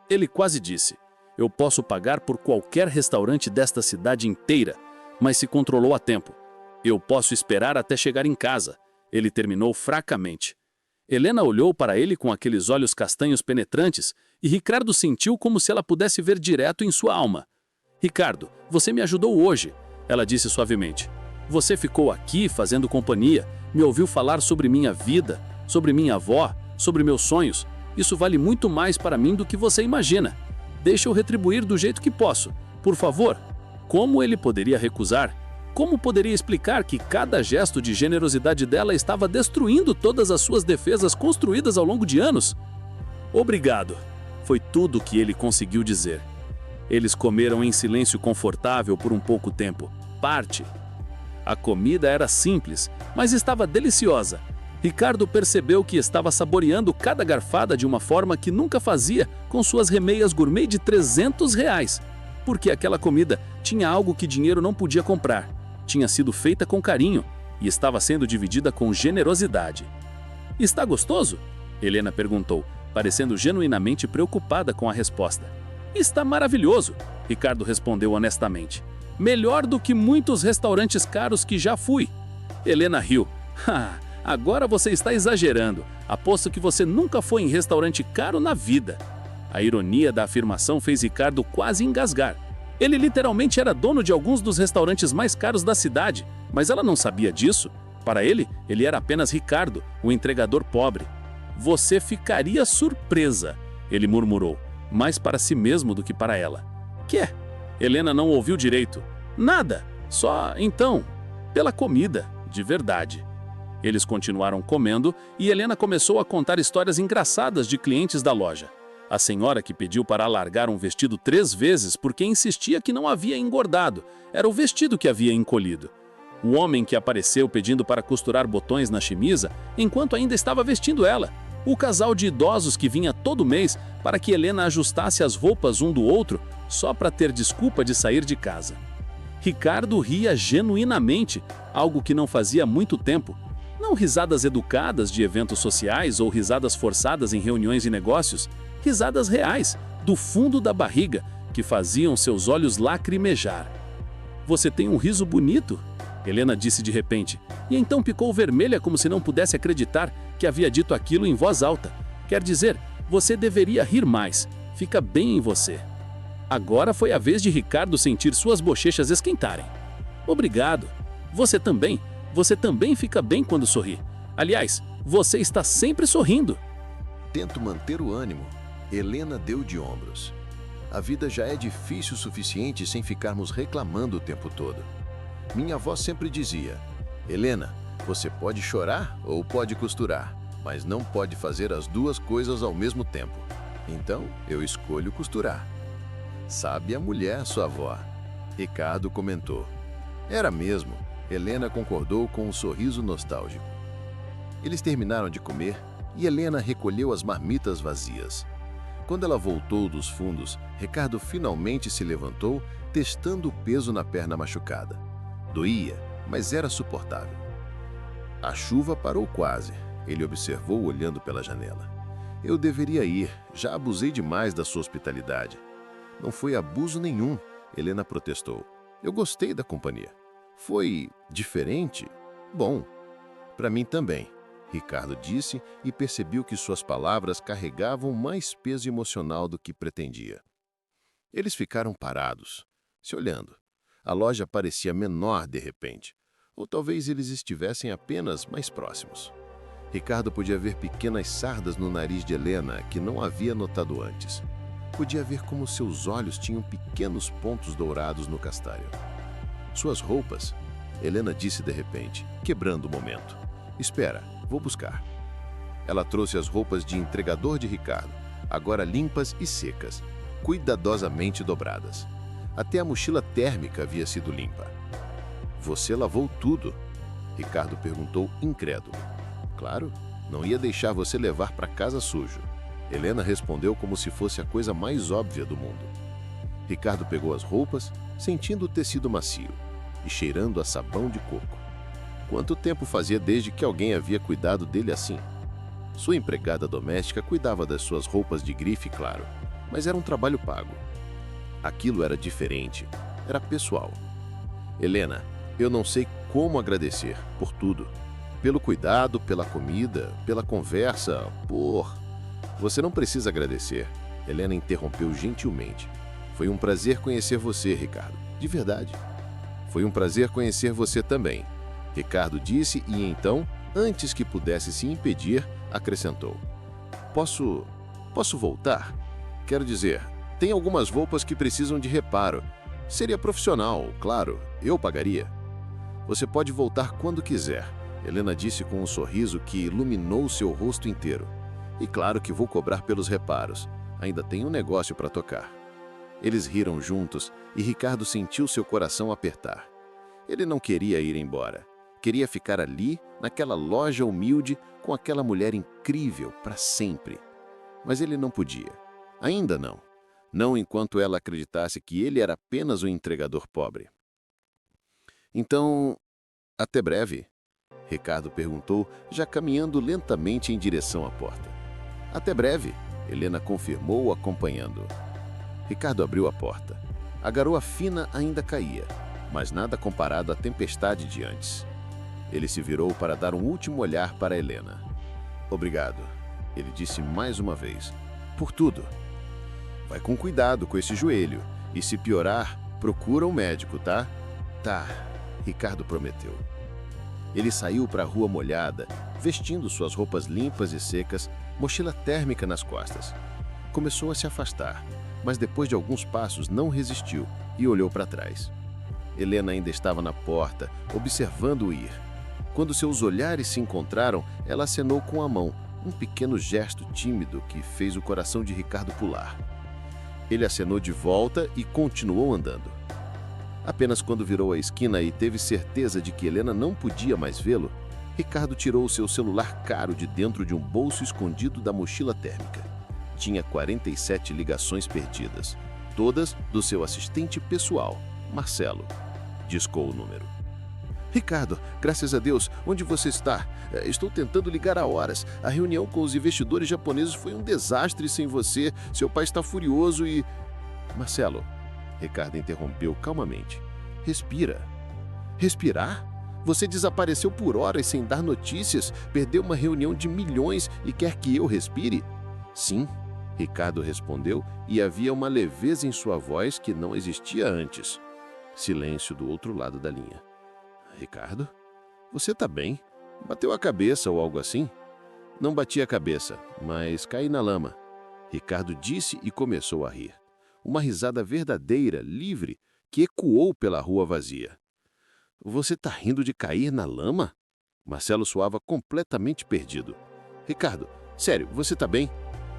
Ele quase disse. Eu posso pagar por qualquer restaurante desta cidade inteira, mas se controlou a tempo. Eu posso esperar até chegar em casa. Ele terminou fracamente. Helena olhou para ele com aqueles olhos castanhos penetrantes e Ricardo sentiu como se ela pudesse ver direto em sua alma. Ricardo, você me ajudou hoje, ela disse suavemente. Você ficou aqui fazendo companhia, me ouviu falar sobre minha vida, sobre minha avó, sobre meus sonhos. Isso vale muito mais para mim do que você imagina. Deixa eu retribuir do jeito que posso. Por favor. Como ele poderia recusar? Como poderia explicar que cada gesto de generosidade dela estava destruindo todas as suas defesas construídas ao longo de anos? Obrigado. Foi tudo o que ele conseguiu dizer. Eles comeram em silêncio confortável por um pouco tempo. Parte. A comida era simples, mas estava deliciosa. Ricardo percebeu que estava saboreando cada garfada de uma forma que nunca fazia com suas remeias gourmet de R$300. Porque aquela comida tinha algo que dinheiro não podia comprar. Tinha sido feita com carinho e estava sendo dividida com generosidade. Está gostoso? Helena perguntou, parecendo genuinamente preocupada com a resposta. Está maravilhoso, Ricardo respondeu honestamente. Melhor do que muitos restaurantes caros que já fui. Helena riu. Agora você está exagerando. Aposto que você nunca foi em restaurante caro na vida. A ironia da afirmação fez Ricardo quase engasgar. Ele literalmente era dono de alguns dos restaurantes mais caros da cidade, mas ela não sabia disso. Para ele era apenas Ricardo, o entregador pobre. Você ficaria surpresa, ele murmurou, mais para si mesmo do que para ela. Que? Helena não ouviu direito. Nada, só, então, pela comida, de verdade. Eles continuaram comendo e Helena começou a contar histórias engraçadas de clientes da loja. A senhora que pediu para alargar um vestido 3 vezes porque insistia que não havia engordado. Era o vestido que havia encolhido. O homem que apareceu pedindo para costurar botões na camisa enquanto ainda estava vestindo ela. O casal de idosos que vinha todo mês para que Helena ajustasse as roupas um do outro só para ter desculpa de sair de casa. Ricardo ria genuinamente, algo que não fazia há muito tempo. Não risadas educadas de eventos sociais ou risadas forçadas em reuniões de negócios, risadas reais, do fundo da barriga, que faziam seus olhos lacrimejar. Você tem um riso bonito, Helena disse de repente, e então ficou vermelha como se não pudesse acreditar que havia dito aquilo em voz alta. Quer dizer, você deveria rir mais, fica bem em você. Agora foi a vez de Ricardo sentir suas bochechas esquentarem. Obrigado. Você também fica bem quando sorri. Aliás, você está sempre sorrindo. Tento manter o ânimo. Helena deu de ombros. A vida já é difícil o suficiente sem ficarmos reclamando o tempo todo. Minha avó sempre dizia, Helena, você pode chorar ou pode costurar, mas não pode fazer as duas coisas ao mesmo tempo. Então, eu escolho costurar. Sabe a mulher, sua avó. Ricardo comentou. Era mesmo. Helena concordou com um sorriso nostálgico. Eles terminaram de comer e Helena recolheu as marmitas vazias. Quando ela voltou dos fundos, Ricardo finalmente se levantou, testando o peso na perna machucada. Doía, mas era suportável. A chuva parou quase, ele observou olhando pela janela. Eu deveria ir, já abusei demais da sua hospitalidade. Não foi abuso nenhum, Helena protestou. Eu gostei da companhia. Foi diferente? Bom, para mim também, Ricardo disse e percebeu que suas palavras carregavam mais peso emocional do que pretendia. Eles ficaram parados, se olhando. A loja parecia menor de repente, ou talvez eles estivessem apenas mais próximos. Ricardo podia ver pequenas sardas no nariz de Helena que não havia notado antes. Podia ver como seus olhos tinham pequenos pontos dourados no castalho. Suas roupas, Helena disse de repente, quebrando o momento. Espera, vou buscar. Ela trouxe as roupas de entregador de Ricardo, agora limpas e secas, cuidadosamente dobradas. Até a mochila térmica havia sido limpa. Você lavou tudo? Ricardo perguntou incrédulo. claro. Não ia deixar você levar para casa sujo. Helena respondeu como se fosse a coisa mais óbvia do mundo. Ricardo pegou as roupas, sentindo o tecido macio e cheirando a sabão de coco. Quanto tempo fazia desde que alguém havia cuidado dele assim? Sua empregada doméstica cuidava das suas roupas de grife, claro, mas era um trabalho pago. Aquilo era diferente, era pessoal. Helena, eu não sei como agradecer por tudo. Pelo cuidado, pela comida, pela conversa, Você não precisa agradecer, Helena interrompeu gentilmente. Foi um prazer conhecer você, Ricardo, de verdade. Foi um prazer conhecer você também, Ricardo disse e então, antes que pudesse se impedir, acrescentou. Posso voltar? Quero dizer, tem algumas roupas que precisam de reparo. Seria profissional, claro, eu pagaria. Você pode voltar quando quiser, Helena disse com um sorriso que iluminou seu rosto inteiro. E claro que vou cobrar pelos reparos. Ainda tenho um negócio para tocar. Eles riram juntos e Ricardo sentiu seu coração apertar. Ele não queria ir embora. Queria ficar ali, naquela loja humilde, com aquela mulher incrível para sempre. Mas ele não podia. Ainda não. Não enquanto ela acreditasse que ele era apenas um entregador pobre. Então, até breve? Ricardo perguntou, já caminhando lentamente em direção à porta. Até breve, Helena confirmou, acompanhando. Ricardo abriu a porta. A garoa fina ainda caía, mas nada comparado à tempestade de antes. Ele se virou para dar um último olhar para Helena. Obrigado, ele disse mais uma vez. Por tudo. Vai com cuidado com esse joelho, e se piorar, procura um médico, tá? Tá, Ricardo prometeu. Ele saiu para a rua molhada, vestindo suas roupas limpas e secas, mochila térmica nas costas. Começou a se afastar, mas depois de alguns passos não resistiu e olhou para trás. Helena ainda estava na porta, observando-o ir. Quando seus olhares se encontraram, ela acenou com a mão, um pequeno gesto tímido que fez o coração de Ricardo pular. Ele acenou de volta e continuou andando. Apenas quando virou a esquina e teve certeza de que Helena não podia mais vê-lo, Ricardo tirou o seu celular caro de dentro de um bolso escondido da mochila térmica. Tinha 47 ligações perdidas, todas do seu assistente pessoal, Marcelo. Discou o número. Ricardo, graças a Deus, onde você está? Estou tentando ligar há horas. A reunião com os investidores japoneses foi um desastre sem você. Seu pai está furioso e... Marcelo, Ricardo interrompeu calmamente. Respira. Respirar? Você desapareceu por horas sem dar notícias, perdeu uma reunião de milhões e quer que eu respire? Sim, Ricardo respondeu e havia uma leveza em sua voz que não existia antes. Silêncio do outro lado da linha. Ricardo? Você tá bem? Bateu a cabeça ou algo assim? Não bati a cabeça, mas caí na lama. Ricardo disse e começou a rir. Uma risada verdadeira, livre, que ecoou pela rua vazia. Você tá rindo de cair na lama? Marcelo soava completamente perdido. Ricardo, sério, você tá bem?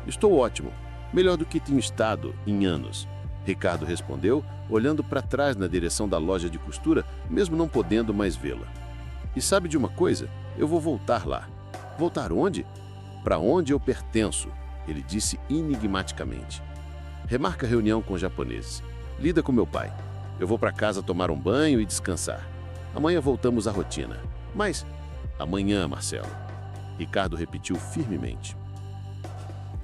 Estou ótimo. Melhor do que tenho estado em anos. Ricardo respondeu, olhando para trás na direção da loja de costura, mesmo não podendo mais vê-la. E sabe de uma coisa? Eu vou voltar lá. Voltar onde? Para onde eu pertenço, ele disse enigmaticamente. Remarca a reunião com os japoneses. Lida com meu pai. Eu vou para casa tomar um banho e descansar. Amanhã voltamos à rotina. Mas amanhã, Marcelo. Ricardo repetiu firmemente.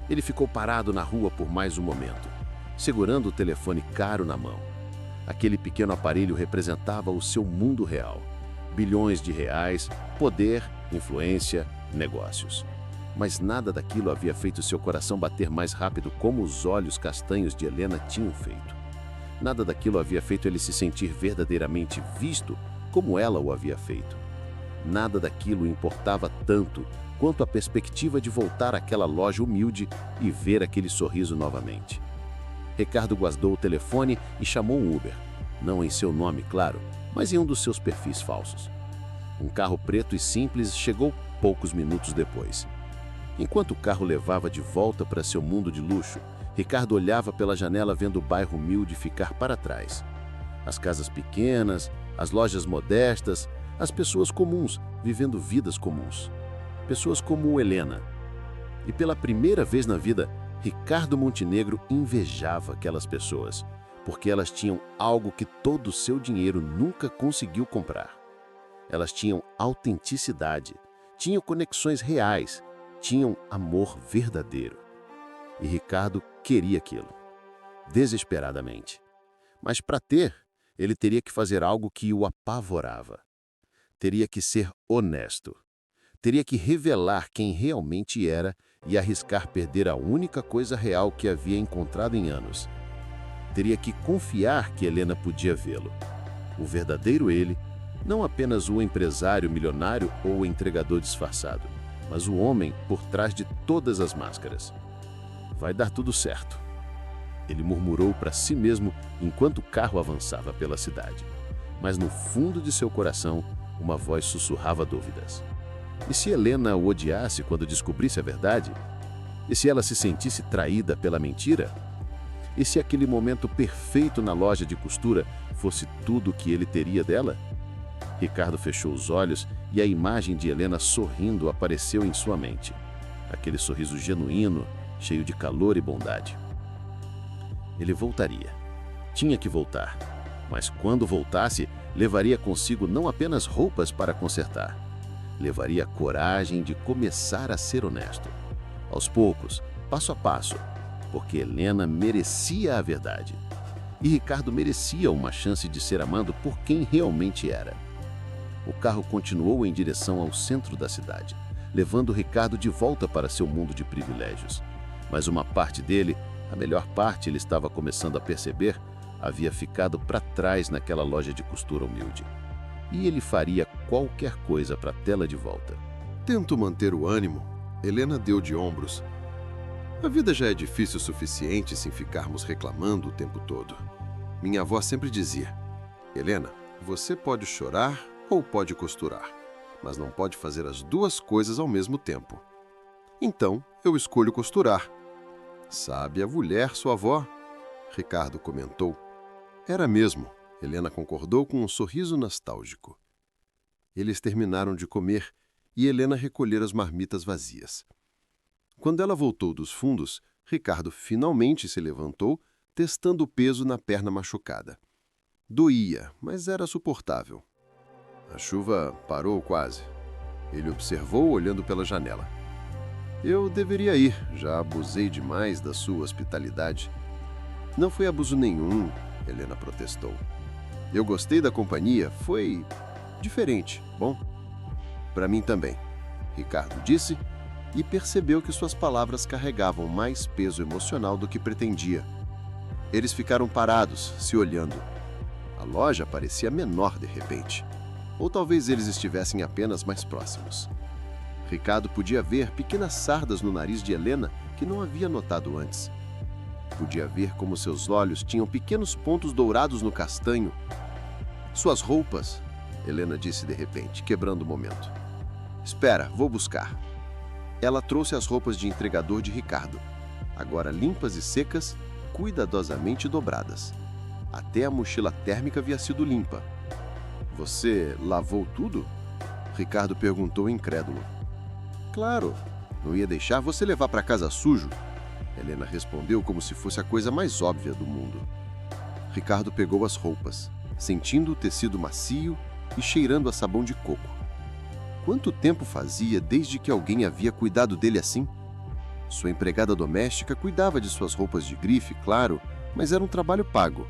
Ele ficou parado na rua por mais um momento, segurando o telefone caro na mão. Aquele pequeno aparelho representava o seu mundo real. Bilhões de reais, poder, influência, negócios. Mas nada daquilo havia feito seu coração bater mais rápido como os olhos castanhos de Helena tinham feito. Nada daquilo havia feito ele se sentir verdadeiramente visto como ela o havia feito. Nada daquilo importava tanto quanto a perspectiva de voltar àquela loja humilde e ver aquele sorriso novamente. Ricardo guardou o telefone e chamou um Uber. Não em seu nome, claro, mas em um dos seus perfis falsos. Um carro preto e simples chegou poucos minutos depois. Enquanto o carro levava de volta para seu mundo de luxo, Ricardo olhava pela janela vendo o bairro humilde ficar para trás. As casas pequenas, as lojas modestas, as pessoas comuns vivendo vidas comuns. pessoas como Helena. E pela primeira vez na vida, Ricardo Montenegro invejava aquelas pessoas, porque elas tinham algo que todo o seu dinheiro nunca conseguiu comprar. Elas tinham autenticidade, tinham conexões reais, tinham amor verdadeiro. E Ricardo queria aquilo, desesperadamente. Mas para ter, ele teria que fazer algo que o apavorava. Teria que ser honesto. Teria que revelar quem realmente era e arriscar perder a única coisa real que havia encontrado em anos. Teria que confiar que Helena podia vê-lo. O verdadeiro ele, não apenas o empresário milionário ou o entregador disfarçado, mas o homem por trás de todas as máscaras. Vai dar tudo certo, ele murmurou para si mesmo enquanto o carro avançava pela cidade. Mas no fundo de seu coração, uma voz sussurrava dúvidas. E se Helena o odiasse quando descobrisse a verdade? E se ela se sentisse traída pela mentira? E se aquele momento perfeito na loja de costura fosse tudo o que ele teria dela? Ricardo fechou os olhos e a imagem de Helena sorrindo apareceu em sua mente. Aquele sorriso genuíno, cheio de calor e bondade. Ele voltaria. Tinha que voltar. Mas quando voltasse, levaria consigo não apenas roupas para consertar. Levaria a coragem de começar a ser honesto. Aos poucos, passo a passo, porque Helena merecia a verdade. E Ricardo merecia uma chance de ser amado por quem realmente era. O carro continuou em direção ao centro da cidade, levando Ricardo de volta para seu mundo de privilégios. Mas uma parte dele, a melhor parte ele estava começando a perceber, havia ficado para trás naquela loja de costura humilde. E ele faria qualquer coisa para tê-la de volta. Tento manter o ânimo. Helena deu de ombros. A vida já é difícil o suficiente sem ficarmos reclamando o tempo todo. Minha avó sempre dizia: Helena, você pode chorar ou pode costurar, mas não pode fazer as duas coisas ao mesmo tempo. Então, eu escolho costurar. Sabe a mulher, sua avó? Ricardo comentou. Era mesmo. Helena concordou com um sorriso nostálgico. Eles terminaram de comer e Helena recolher as marmitas vazias. Quando ela voltou dos fundos, Ricardo finalmente se levantou, testando o peso na perna machucada. Doía, mas era suportável. A chuva parou quase. Ele observou olhando pela janela. Eu deveria ir, já abusei demais da sua hospitalidade. Não foi abuso nenhum, Helena protestou. Eu gostei da companhia, foi diferente, bom? Para mim também, Ricardo disse e percebeu que suas palavras carregavam mais peso emocional do que pretendia. Eles ficaram parados, se olhando. A loja parecia menor de repente. Ou talvez eles estivessem apenas mais próximos. Ricardo podia ver pequenas sardas no nariz de Helena que não havia notado antes. Podia ver como seus olhos tinham pequenos pontos dourados no castanho. Suas roupas, Helena disse de repente, quebrando o momento. Espera, vou buscar. Ela trouxe as roupas de entregador de Ricardo, agora limpas e secas, cuidadosamente dobradas. Até a mochila térmica havia sido limpa. Você lavou tudo? Ricardo perguntou incrédulo. Claro, não ia deixar você levar para casa sujo. Helena respondeu como se fosse a coisa mais óbvia do mundo. Ricardo pegou as roupas, sentindo o tecido macio e cheirando a sabão de coco. Quanto tempo fazia desde que alguém havia cuidado dele assim? Sua empregada doméstica cuidava de suas roupas de grife, claro, mas era um trabalho pago.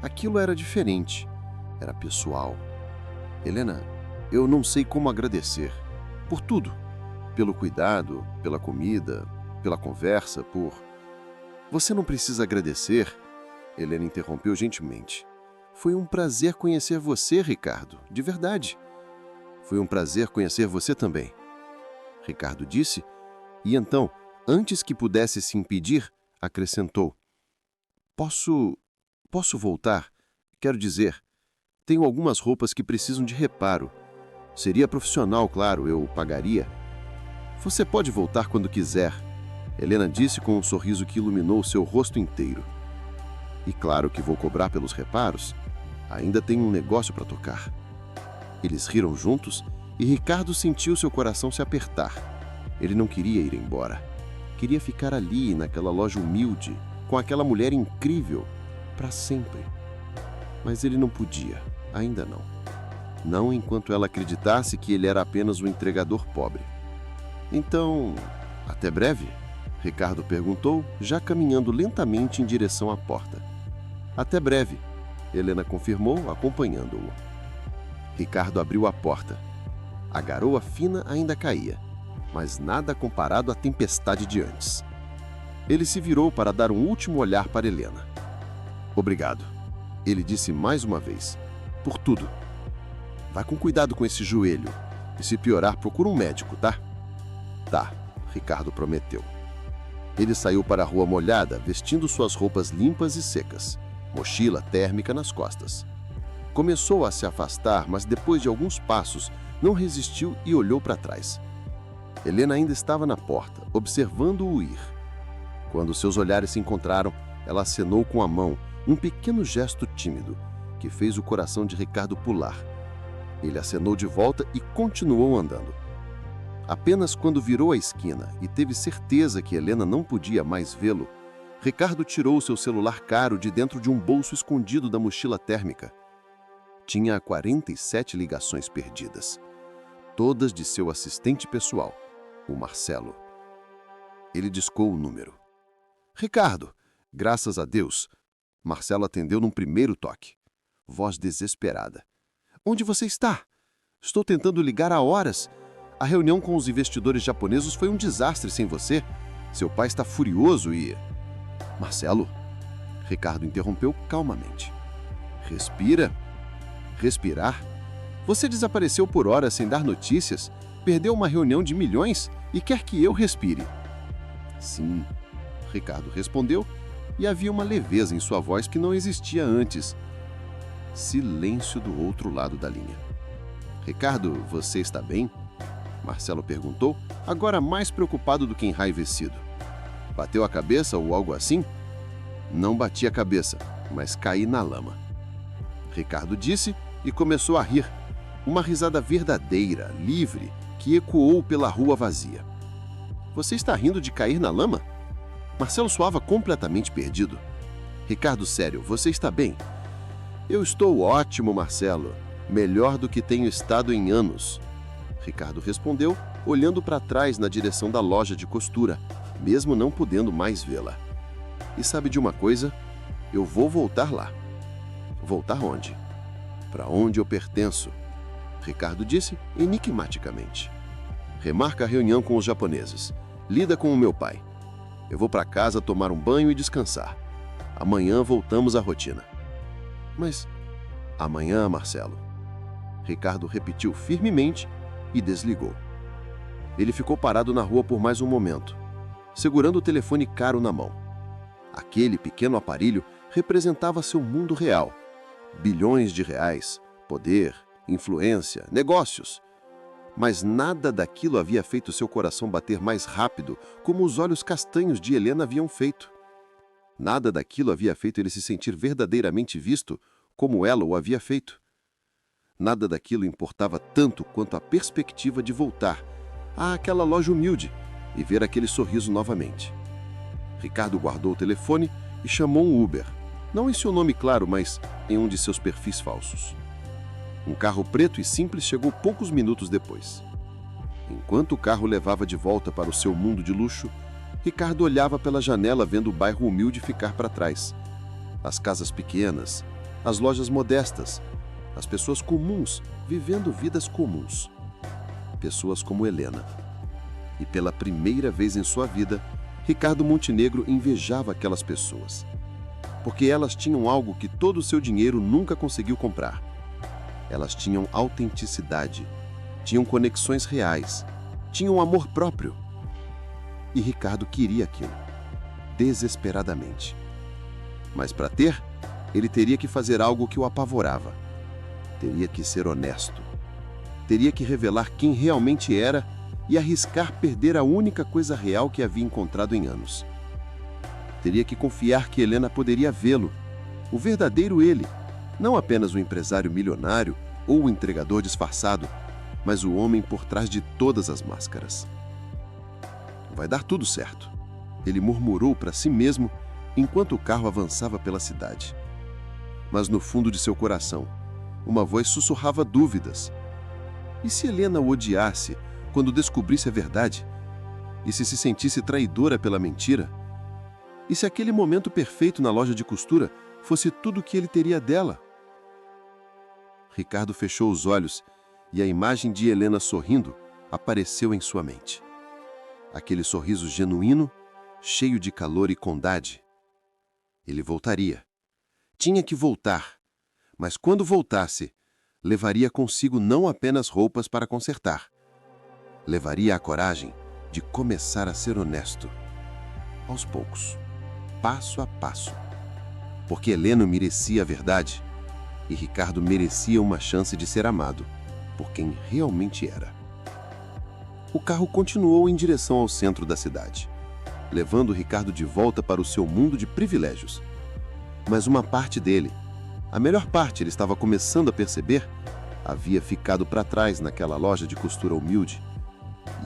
Aquilo era diferente. Era pessoal. Helena, eu não sei como agradecer. Por tudo. Pelo cuidado, pela comida, pela conversa, por... Você não precisa agradecer, Helena interrompeu gentilmente. Foi um prazer conhecer você, Ricardo, de verdade. Foi um prazer conhecer você também. Ricardo disse, e então, antes que pudesse se impedir, acrescentou. Posso voltar? Quero dizer, tenho algumas roupas que precisam de reparo. Seria profissional, claro, eu pagaria. Você pode voltar quando quiser, Helena disse com um sorriso que iluminou seu rosto inteiro. E claro que vou cobrar pelos reparos. Ainda tenho um negócio para tocar. Eles riram juntos E Ricardo sentiu seu coração se apertar. Ele não queria ir embora. Queria ficar ali, naquela loja humilde, com aquela mulher incrível, para sempre. Mas ele não podia, ainda não. Não enquanto ela acreditasse que ele era apenas um entregador pobre. Então, até breve? Ricardo perguntou, já caminhando lentamente em direção à porta. Até breve, Helena confirmou, acompanhando-o. Ricardo abriu a porta. A garoa fina ainda caía, mas nada comparado à tempestade de antes. Ele se virou para dar um último olhar para Helena. Obrigado, ele disse mais uma vez, por tudo. Vá com cuidado com esse joelho, e se piorar, procura um médico, tá? Tá, Ricardo prometeu. Ele saiu para a rua molhada, vestindo suas roupas limpas e secas, mochila térmica nas costas. Começou a se afastar, mas depois de alguns passos, não resistiu e olhou para trás. Helena ainda estava na porta, observando-o ir. Quando seus olhares se encontraram, ela acenou com a mão, um pequeno gesto tímido, que fez o coração de Ricardo pular. Ele acenou de volta e continuou andando. Apenas quando virou a esquina e teve certeza que Helena não podia mais vê-lo, Ricardo tirou seu celular caro de dentro de um bolso escondido da mochila térmica. Tinha 47 ligações perdidas, todas de seu assistente pessoal, o Marcelo. Ele discou o número. Ricardo, graças a Deus, Marcelo atendeu num primeiro toque. Voz desesperada. Onde você está? Estou tentando ligar há horas. A reunião com os investidores japoneses foi um desastre sem você. Seu pai está furioso e... Marcelo? Ricardo interrompeu calmamente. Respira. Respirar? Você desapareceu por horas sem dar notícias, perdeu uma reunião de milhões e quer que eu respire. Sim, Ricardo respondeu, e havia uma leveza em sua voz que não existia antes. Silêncio do outro lado da linha. Ricardo, você está bem? Marcelo perguntou, agora mais preocupado do que enraivecido. Bateu a cabeça ou algo assim? Não bati a cabeça, mas caí na lama. Ricardo disse e começou a rir. Uma risada verdadeira, livre, que ecoou pela rua vazia. Você está rindo de cair na lama? Marcelo soava completamente perdido. Ricardo, sério, você está bem? Eu estou ótimo, Marcelo. Melhor do que tenho estado em anos. Ricardo respondeu, olhando para trás na direção da loja de costura, mesmo não podendo mais vê-la. E sabe de uma coisa? Eu vou voltar lá. Voltar onde? Para onde eu pertenço? Ricardo disse enigmaticamente. Remarca a reunião com os japoneses. Lida com o meu pai. Eu vou para casa tomar um banho e descansar. Amanhã voltamos à rotina. Mas amanhã, Marcelo. Ricardo repetiu firmemente e desligou. Ele ficou parado na rua por mais um momento, segurando o telefone caro na mão. Aquele pequeno aparelho representava seu mundo real. Bilhões de reais, poder, influência, negócios. Mas nada daquilo havia feito seu coração bater mais rápido, como os olhos castanhos de Helena haviam feito. Nada daquilo havia feito ele se sentir verdadeiramente visto, como ela o havia feito. Nada daquilo importava tanto quanto a perspectiva de voltar àquela loja humilde e ver aquele sorriso novamente. Ricardo guardou o telefone e chamou um Uber, não em seu nome claro, mas em um de seus perfis falsos. Um carro preto e simples chegou poucos minutos depois. Enquanto o carro levava de volta para o seu mundo de luxo, Ricardo olhava pela janela vendo o bairro humilde ficar para trás. As casas pequenas, as lojas modestas, as pessoas comuns vivendo vidas comuns. Pessoas como Helena. E pela primeira vez em sua vida, Ricardo Montenegro invejava aquelas pessoas. Porque elas tinham algo que todo o seu dinheiro nunca conseguiu comprar. Elas tinham autenticidade, tinham conexões reais, tinham amor próprio. E Ricardo queria aquilo, desesperadamente. Mas para ter, ele teria que fazer algo que o apavorava. Teria que ser honesto. Teria que revelar quem realmente era e arriscar perder a única coisa real que havia encontrado em anos. Teria que confiar que Helena poderia vê-lo, o verdadeiro ele, não apenas o empresário milionário ou o entregador disfarçado, mas o homem por trás de todas as máscaras. Vai dar tudo certo, ele murmurou para si mesmo enquanto o carro avançava pela cidade. Mas no fundo de seu coração, uma voz sussurrava dúvidas. E se Helena o odiasse quando descobrisse a verdade? E se sentisse traidora pela mentira? E se aquele momento perfeito na loja de costura fosse tudo o que ele teria dela? Ricardo fechou os olhos e a imagem de Helena sorrindo apareceu em sua mente. Aquele sorriso genuíno, cheio de calor e condade. Ele voltaria. Tinha que voltar. Mas quando voltasse, levaria consigo não apenas roupas para consertar. Levaria a coragem de começar a ser honesto. Aos poucos, passo a passo. Porque Helena merecia a verdade e Ricardo merecia uma chance de ser amado por quem realmente era. O carro continuou em direção ao centro da cidade, levando Ricardo de volta para o seu mundo de privilégios. Mas uma parte dele, a melhor parte ele estava começando a perceber, havia ficado para trás naquela loja de costura humilde,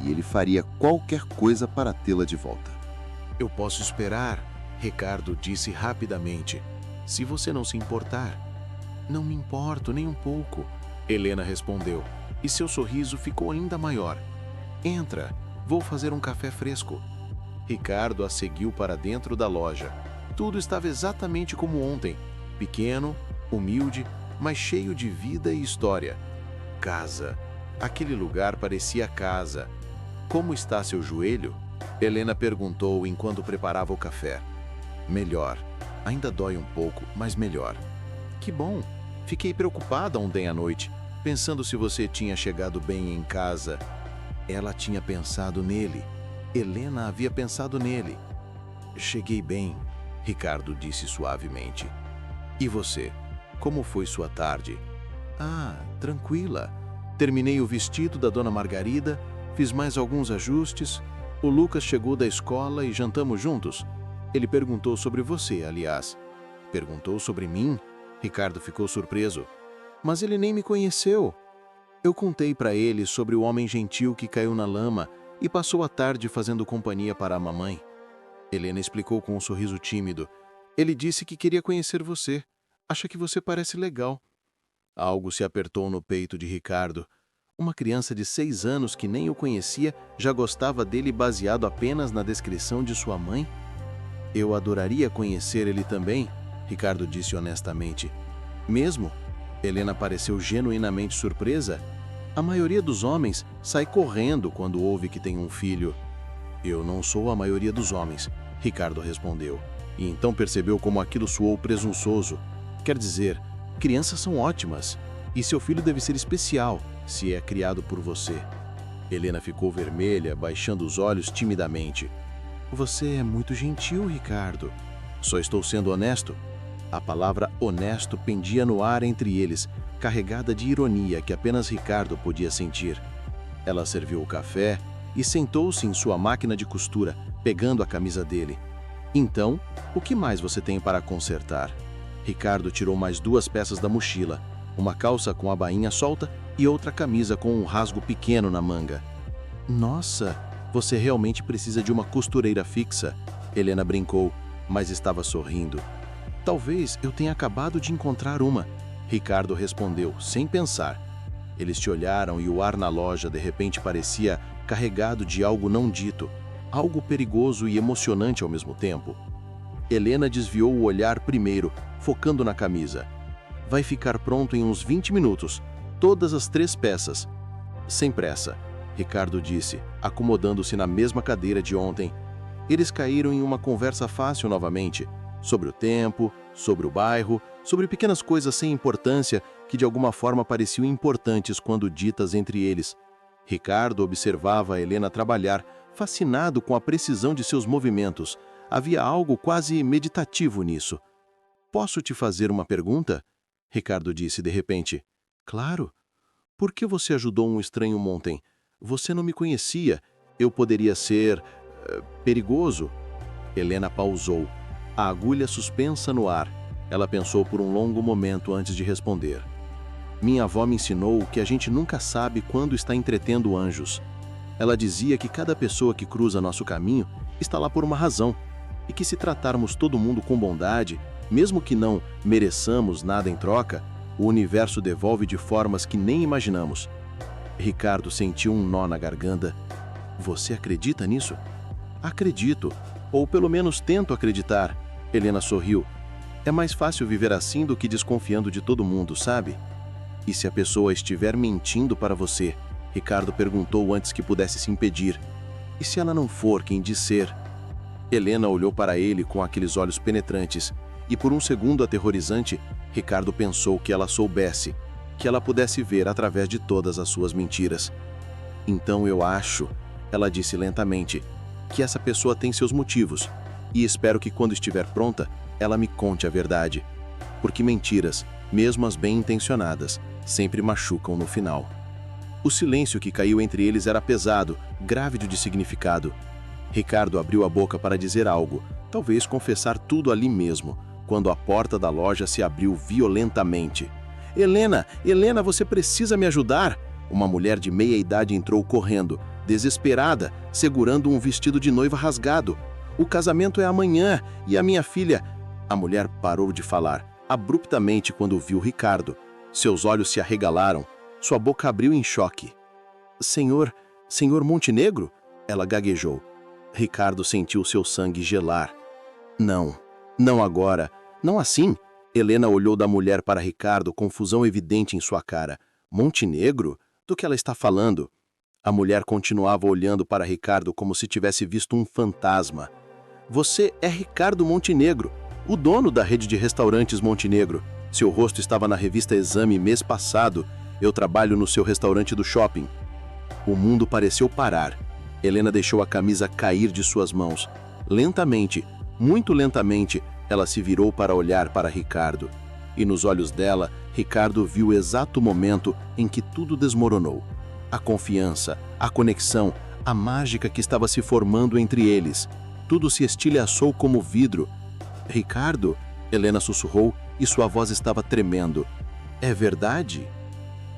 e ele faria qualquer coisa para tê-la de volta. Eu posso esperar, Ricardo disse rapidamente, se você não se importar. Não me importo nem um pouco, Helena respondeu, e seu sorriso ficou ainda maior. Entra, vou fazer um café fresco. Ricardo a seguiu para dentro da loja. Tudo estava exatamente como ontem, pequeno, humilde, mas cheio de vida e história. Casa. Aquele lugar parecia casa. Como está seu joelho? Helena perguntou enquanto preparava o café. Melhor. Ainda dói um pouco, mas melhor. Que bom. Fiquei preocupada ontem à noite, pensando se você tinha chegado bem em casa. Ela tinha pensado nele. Helena havia pensado nele. Cheguei bem, Ricardo disse suavemente. E você? Como foi sua tarde? Ah, tranquila. Terminei o vestido da Dona Margarida, fiz mais alguns ajustes. O Lucas chegou da escola e jantamos juntos. Ele perguntou sobre você, aliás. Perguntou sobre mim? Ricardo ficou surpreso. Mas ele nem me conheceu. Eu contei para ele sobre o homem gentil que caiu na lama e passou a tarde fazendo companhia para a mamãe. Helena explicou com um sorriso tímido. Ele disse que queria conhecer você. Acha que você parece legal. Algo se apertou no peito de Ricardo. Uma criança de 6 anos que nem o conhecia já gostava dele baseado apenas na descrição de sua mãe? Eu adoraria conhecer ele também, Ricardo disse honestamente. Mesmo? Helena pareceu genuinamente surpresa. A maioria dos homens sai correndo quando ouve que tem um filho. Eu não sou a maioria dos homens, Ricardo respondeu. E então percebeu como aquilo soou presunçoso. Quer dizer, crianças são ótimas. E seu filho deve ser especial, se é criado por você. Helena ficou vermelha, baixando os olhos timidamente. Você é muito gentil, Ricardo. Só estou sendo honesto. A palavra honesto pendia no ar entre eles, carregada de ironia que apenas Ricardo podia sentir. Ela serviu o café e sentou-se em sua máquina de costura, pegando a camisa dele. Então, o que mais você tem para consertar? Ricardo tirou mais 2 peças da mochila, uma calça com a bainha solta e outra camisa com um rasgo pequeno na manga. Nossa, você realmente precisa de uma costureira fixa, Helena brincou, mas estava sorrindo. Talvez eu tenha acabado de encontrar uma, Ricardo respondeu, sem pensar. Eles te olharam e o ar na loja de repente parecia carregado de algo não dito, algo perigoso e emocionante ao mesmo tempo. Helena desviou o olhar primeiro, focando na camisa. Vai ficar pronto em uns 20 minutos, todas as 3 peças. Sem pressa, Ricardo disse, acomodando-se na mesma cadeira de ontem. Eles caíram em uma conversa fácil novamente, sobre o tempo, sobre o bairro, sobre pequenas coisas sem importância que de alguma forma pareciam importantes quando ditas entre eles. Ricardo observava a Helena trabalhar, fascinado com a precisão de seus movimentos. Havia algo quase meditativo nisso. Posso te fazer uma pergunta? Ricardo disse de repente. Claro. Por que você ajudou um estranho ontem? Você não me conhecia. Eu poderia ser... perigoso? Helena pausou. A agulha suspensa no ar. Ela pensou por um longo momento antes de responder. Minha avó me ensinou que a gente nunca sabe quando está entretendo anjos. Ela dizia que cada pessoa que cruza nosso caminho está lá por uma razão, e que se tratarmos todo mundo com bondade, mesmo que não mereçamos nada em troca, o universo devolve de formas que nem imaginamos. Ricardo sentiu um nó na garganta. Você acredita nisso? Acredito, ou pelo menos tento acreditar. Helena sorriu. É mais fácil viver assim do que desconfiando de todo mundo, sabe? E se a pessoa estiver mentindo para você? Ricardo perguntou antes que pudesse se impedir. E se ela não for quem diz ser? Helena olhou para ele com aqueles olhos penetrantes, e por um segundo aterrorizante, Ricardo pensou que ela soubesse, que ela pudesse ver através de todas as suas mentiras. Então eu acho, ela disse lentamente, que essa pessoa tem seus motivos, e espero que quando estiver pronta, ela me conte a verdade. Porque mentiras, mesmo as bem-intencionadas, sempre machucam no final. O silêncio que caiu entre eles era pesado, grávido de significado. Ricardo abriu a boca para dizer algo, talvez confessar tudo ali mesmo, quando a porta da loja se abriu violentamente. Helena, Helena, você precisa me ajudar! Uma mulher de meia idade entrou correndo, desesperada, segurando um vestido de noiva rasgado. O casamento é amanhã e a minha filha... A mulher parou de falar, abruptamente quando viu Ricardo. Seus olhos se arregalaram, sua boca abriu em choque. Senhor Montenegro? Ela gaguejou. Ricardo sentiu seu sangue gelar. Não, não agora, não assim. Helena olhou da mulher para Ricardo, confusão evidente em sua cara. Montenegro? Do que ela está falando? A mulher continuava olhando para Ricardo como se tivesse visto um fantasma. Você é Ricardo Montenegro, o dono da rede de restaurantes Montenegro. Seu rosto estava na revista Exame mês passado. Eu trabalho no seu restaurante do shopping. O mundo pareceu parar. Helena deixou a camisa cair de suas mãos. Lentamente, muito lentamente, ela se virou para olhar para Ricardo. E nos olhos dela, Ricardo viu o exato momento em que tudo desmoronou. A confiança, a conexão, a mágica que estava se formando entre eles. Tudo se estilhaçou como vidro. Ricardo? Helena sussurrou e sua voz estava tremendo. É verdade?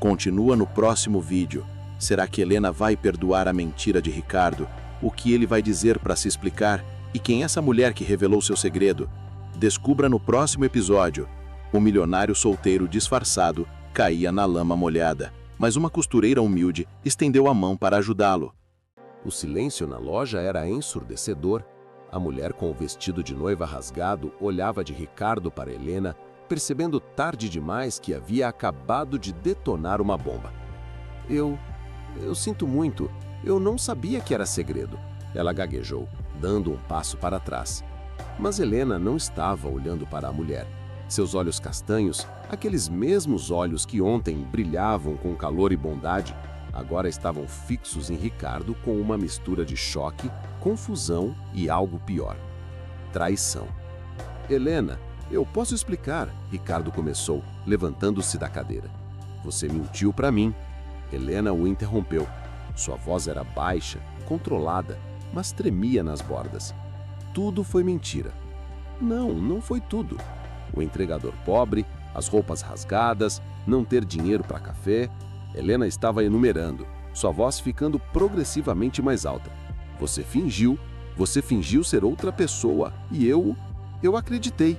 Continua no próximo vídeo. Será que Helena vai perdoar a mentira de Ricardo? O que ele vai dizer para se explicar? E quem é essa mulher que revelou seu segredo? Descubra no próximo episódio. O milionário solteiro disfarçado caía na lama molhada, mas uma costureira humilde estendeu a mão para ajudá-lo. O silêncio na loja era ensurdecedor. A mulher com o vestido de noiva rasgado olhava de Ricardo para Helena, percebendo tarde demais que havia acabado de detonar uma bomba. Eu sinto muito. Eu não sabia que era segredo. Ela gaguejou, dando um passo para trás. Mas Helena não estava olhando para a mulher. Seus olhos castanhos, aqueles mesmos olhos que ontem brilhavam com calor e bondade, agora estavam fixos em Ricardo com uma mistura de choque, confusão e algo pior. Traição. Helena, eu posso explicar, Ricardo começou, levantando-se da cadeira. Você mentiu para mim. Helena o interrompeu. Sua voz era baixa, controlada, mas tremia nas bordas. Tudo foi mentira. Não foi tudo. O entregador pobre, as roupas rasgadas, não ter dinheiro para café. Helena estava enumerando, sua voz ficando progressivamente mais alta. Você fingiu ser outra pessoa e eu acreditei.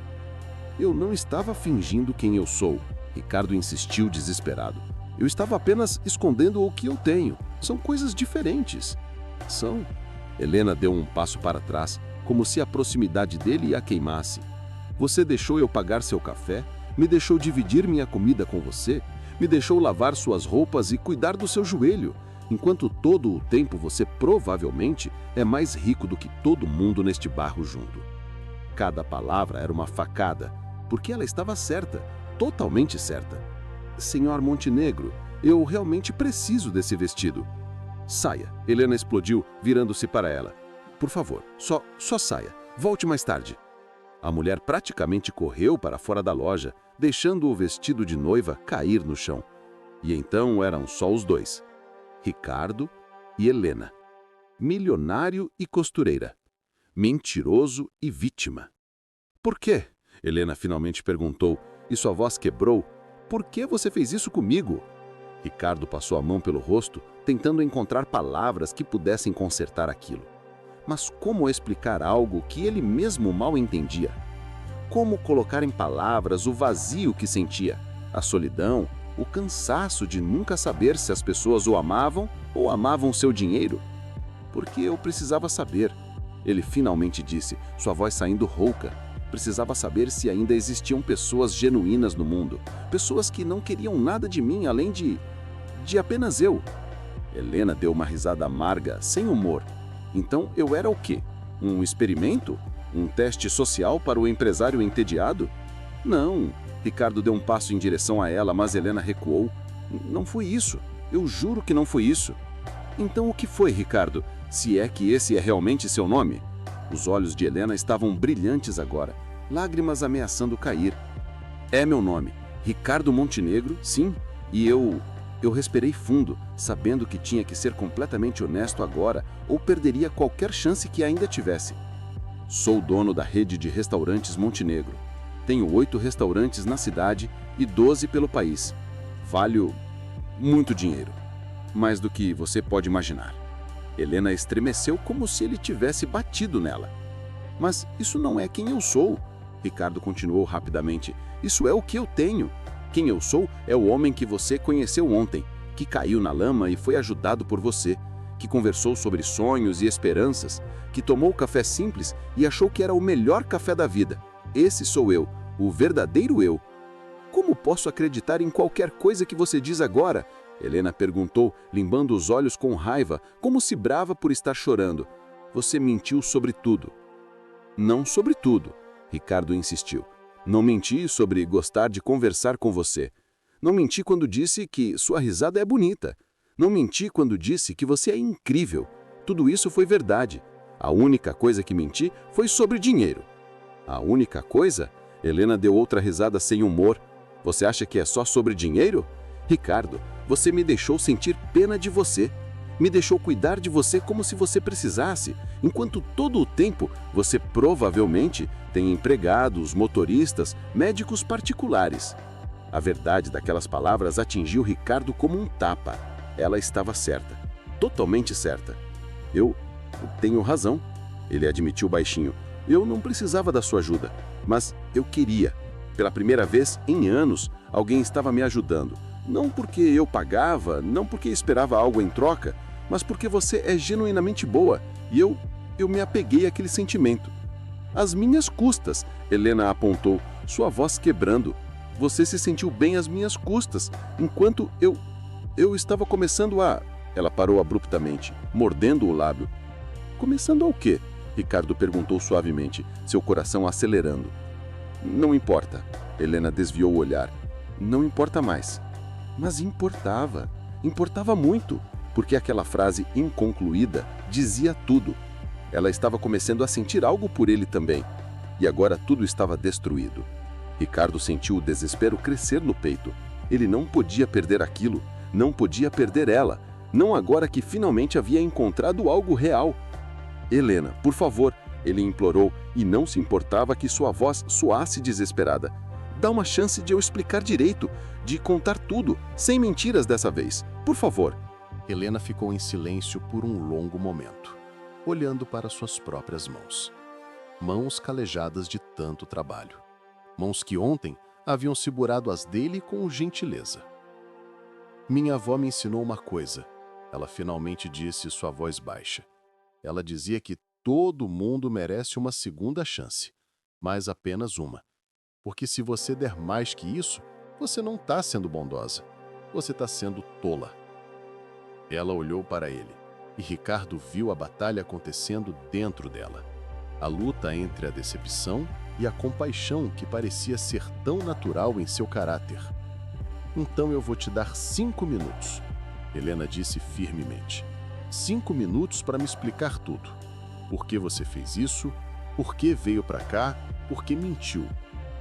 Eu não estava fingindo quem eu sou, Ricardo insistiu desesperado. Eu estava apenas escondendo o que eu tenho. São coisas diferentes. São. Helena deu um passo para trás, como se a proximidade dele a queimasse. Você deixou eu pagar seu café? Me deixou dividir minha comida com você? Me deixou lavar suas roupas e cuidar do seu joelho, enquanto todo o tempo você provavelmente é mais rico do que todo mundo neste bairro junto. Cada palavra era uma facada, porque ela estava certa, totalmente certa. Senhor Montenegro, eu realmente preciso desse vestido. Saia, Helena explodiu, virando-se para ela. Por favor, só saia. Volte mais tarde. A mulher praticamente correu para fora da loja, deixando o vestido de noiva cair no chão. E então eram só os dois, Ricardo e Helena. Milionário e costureira. Mentiroso e vítima. Por quê? Helena finalmente perguntou, e sua voz quebrou. Por que você fez isso comigo? Ricardo passou a mão pelo rosto, tentando encontrar palavras que pudessem consertar aquilo. Mas como explicar algo que ele mesmo mal entendia? Como colocar em palavras o vazio que sentia, a solidão, o cansaço de nunca saber se as pessoas o amavam ou amavam seu dinheiro? Porque eu precisava saber. Ele finalmente disse, sua voz saindo rouca. Precisava saber se ainda existiam pessoas genuínas no mundo, pessoas que não queriam nada de mim além de apenas eu. Helena deu uma risada amarga, sem humor. Então eu era o quê? Um experimento? Um teste social para o empresário entediado? Não. Ricardo deu um passo em direção a ela, mas Helena recuou. Não foi isso. Eu juro que não foi isso. Então o que foi, Ricardo? Se é que esse é realmente seu nome? Os olhos de Helena estavam brilhantes agora, lágrimas ameaçando cair. É meu nome, Ricardo Montenegro, sim, e eu respirei fundo, sabendo que tinha que ser completamente honesto agora ou perderia qualquer chance que ainda tivesse. Sou dono da rede de restaurantes Montenegro. Tenho 8 restaurantes na cidade e 12 pelo país. Valho muito dinheiro, mais do que você pode imaginar. Helena estremeceu como se ele tivesse batido nela. Mas isso não é quem eu sou, Ricardo continuou rapidamente. Isso é o que eu tenho. Quem eu sou é o homem que você conheceu ontem, que caiu na lama e foi ajudado por você, que conversou sobre sonhos e esperanças, que tomou café simples e achou que era o melhor café da vida. Esse sou eu, o verdadeiro eu. Como posso acreditar em qualquer coisa que você diz agora? Helena perguntou, limpando os olhos com raiva, como se brava por estar chorando. Você mentiu sobre tudo. Não sobre tudo, Ricardo insistiu. Não menti sobre gostar de conversar com você. Não menti quando disse que sua risada é bonita. Não menti quando disse que você é incrível. Tudo isso foi verdade. A única coisa que menti foi sobre dinheiro. A única coisa? Helena deu outra risada sem humor. Você acha que é só sobre dinheiro? Ricardo, você me deixou sentir pena de você. Me deixou cuidar de você como se você precisasse, enquanto todo o tempo você provavelmente tem empregados, motoristas, médicos particulares. A verdade daquelas palavras atingiu Ricardo como um tapa. Ela estava certa, totalmente certa. Eu tenho razão, ele admitiu baixinho. Eu não precisava da sua ajuda, mas eu queria. Pela primeira vez em anos, alguém estava me ajudando. Não porque eu pagava, não porque esperava algo em troca, mas porque você é genuinamente boa e eu me apeguei àquele sentimento. Às minhas custas, Helena apontou, sua voz quebrando. Você se sentiu bem às minhas custas, enquanto eu estava começando a... Ela parou abruptamente, mordendo o lábio. Começando ao quê? Ricardo perguntou suavemente, seu coração acelerando. Não importa. Helena desviou o olhar. Não importa mais. Mas importava. Importava muito, porque aquela frase inconcluída dizia tudo. Ela estava começando a sentir algo por ele também. E agora tudo estava destruído. Ricardo sentiu o desespero crescer no peito. Ele não podia perder aquilo. Não podia perder ela. Não agora que finalmente havia encontrado algo real. Helena, por favor, ele implorou, e não se importava que sua voz soasse desesperada. Dá uma chance de eu explicar direito, de contar tudo, sem mentiras dessa vez. Por favor. Helena ficou em silêncio por um longo momento, olhando para suas próprias mãos. Mãos calejadas de tanto trabalho. Mãos que ontem haviam segurado as dele com gentileza. Minha avó me ensinou uma coisa. Ela finalmente disse, sua voz baixa. Ela dizia que todo mundo merece uma segunda chance, mas apenas uma. Porque se você der mais que isso, você não está sendo bondosa. Você está sendo tola. Ela olhou para ele, e Ricardo viu a batalha acontecendo dentro dela. A luta entre a decepção e a compaixão que parecia ser tão natural em seu caráter. Então eu vou te dar 5 minutos, Helena disse firmemente. 5 minutos para me explicar tudo. Por que você fez isso? Por que veio para cá? Por que mentiu?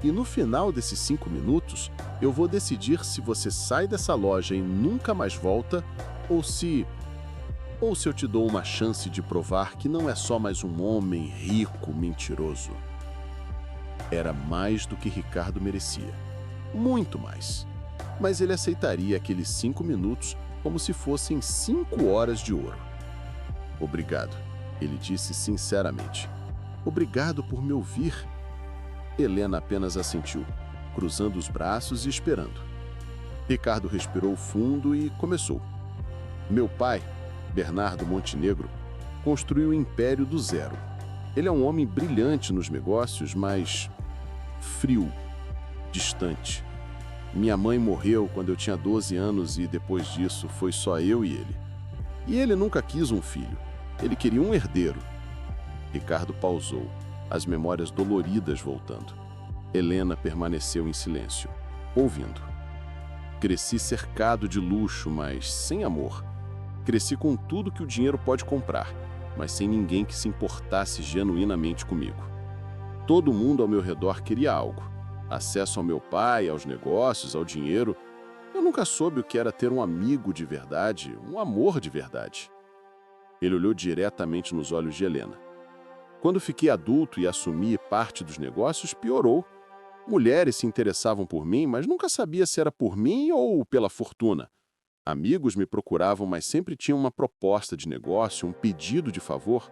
E no final desses 5 minutos, eu vou decidir se você sai dessa loja e nunca mais volta, ou se eu te dou uma chance de provar que não é só mais um homem rico mentiroso. Era mais do que Ricardo merecia. Muito mais. mas ele aceitaria aqueles 5 minutos como se fossem 5 horas de ouro. Obrigado, ele disse sinceramente. Obrigado por me ouvir. Helena apenas assentiu, cruzando os braços e esperando. Ricardo respirou fundo e começou. Meu pai, Bernardo Montenegro, construiu o império do zero. Ele é um homem brilhante nos negócios, mas frio, distante. Minha mãe morreu quando eu tinha 12 anos e depois disso foi só eu e ele. E ele nunca quis um filho. Ele queria um herdeiro. Ricardo pausou, as memórias doloridas voltando. Helena permaneceu em silêncio, ouvindo. Cresci cercado de luxo, mas sem amor. Cresci com tudo que o dinheiro pode comprar, mas sem ninguém que se importasse genuinamente comigo. Todo mundo ao meu redor queria algo. Acesso ao meu pai, aos negócios, ao dinheiro. Eu nunca soube o que era ter um amigo de verdade, um amor de verdade. Ele olhou diretamente nos olhos de Helena. Quando fiquei adulto e assumi parte dos negócios, piorou. Mulheres se interessavam por mim, mas nunca sabia se era por mim ou pela fortuna. Amigos me procuravam, mas sempre tinham uma proposta de negócio, um pedido de favor.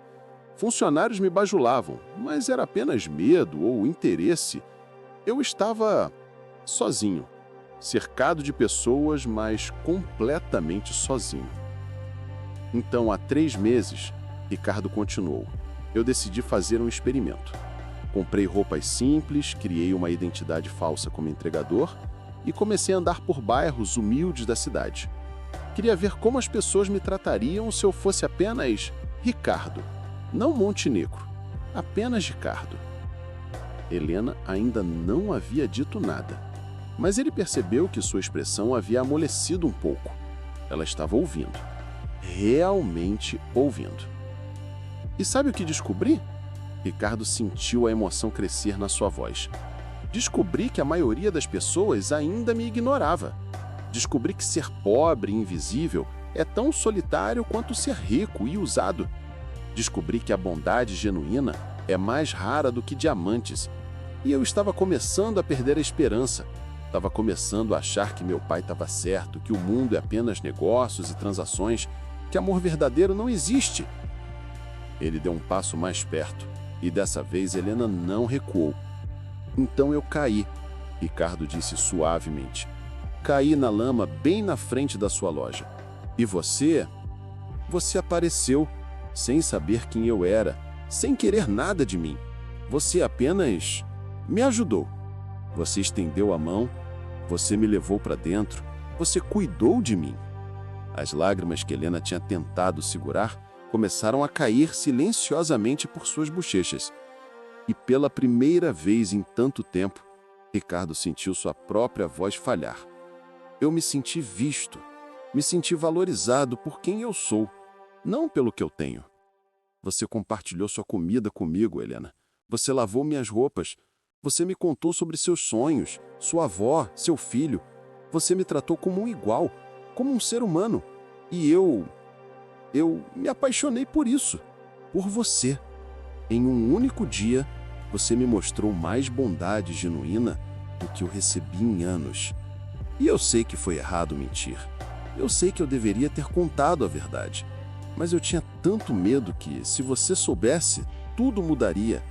Funcionários me bajulavam, mas era apenas medo ou interesse. Eu estava sozinho, cercado de pessoas, mas completamente sozinho. Então, há 3 meses, Ricardo continuou. Eu decidi fazer um experimento. Comprei roupas simples, criei uma identidade falsa como entregador e comecei a andar por bairros humildes da cidade. Queria ver como as pessoas me tratariam se eu fosse apenas Ricardo, não Montenegro, apenas Ricardo. Helena ainda não havia dito nada, mas ele percebeu que sua expressão havia amolecido um pouco. Ela estava ouvindo, realmente ouvindo. E sabe o que descobri? Ricardo sentiu a emoção crescer na sua voz. Descobri que a maioria das pessoas ainda me ignorava. Descobri que ser pobre e invisível é tão solitário quanto ser rico e usado. Descobri que a bondade genuína é mais rara do que diamantes. E eu estava começando a perder a esperança. Estava começando a achar que meu pai estava certo, que o mundo é apenas negócios e transações, que amor verdadeiro não existe. Ele deu um passo mais perto, e dessa vez Helena não recuou. Então eu caí, Ricardo disse suavemente. Caí na lama bem na frente da sua loja. E você? Você apareceu, sem saber quem eu era, sem querer nada de mim. Você apenas me ajudou. Você estendeu a mão, você me levou para dentro, você cuidou de mim. As lágrimas que Helena tinha tentado segurar começaram a cair silenciosamente por suas bochechas. E pela primeira vez em tanto tempo, Ricardo sentiu sua própria voz falhar. Eu me senti visto, me senti valorizado por quem eu sou, não pelo que eu tenho. Você compartilhou sua comida comigo, Helena. Você lavou minhas roupas. Você me contou sobre seus sonhos, sua avó, seu filho. Você me tratou como um igual, como um ser humano. E eu me apaixonei por isso, por você. Em um único dia, você me mostrou mais bondade genuína do que eu recebi em anos. E eu sei que foi errado mentir. Eu sei que eu deveria ter contado a verdade. Mas eu tinha tanto medo que, se você soubesse, tudo mudaria.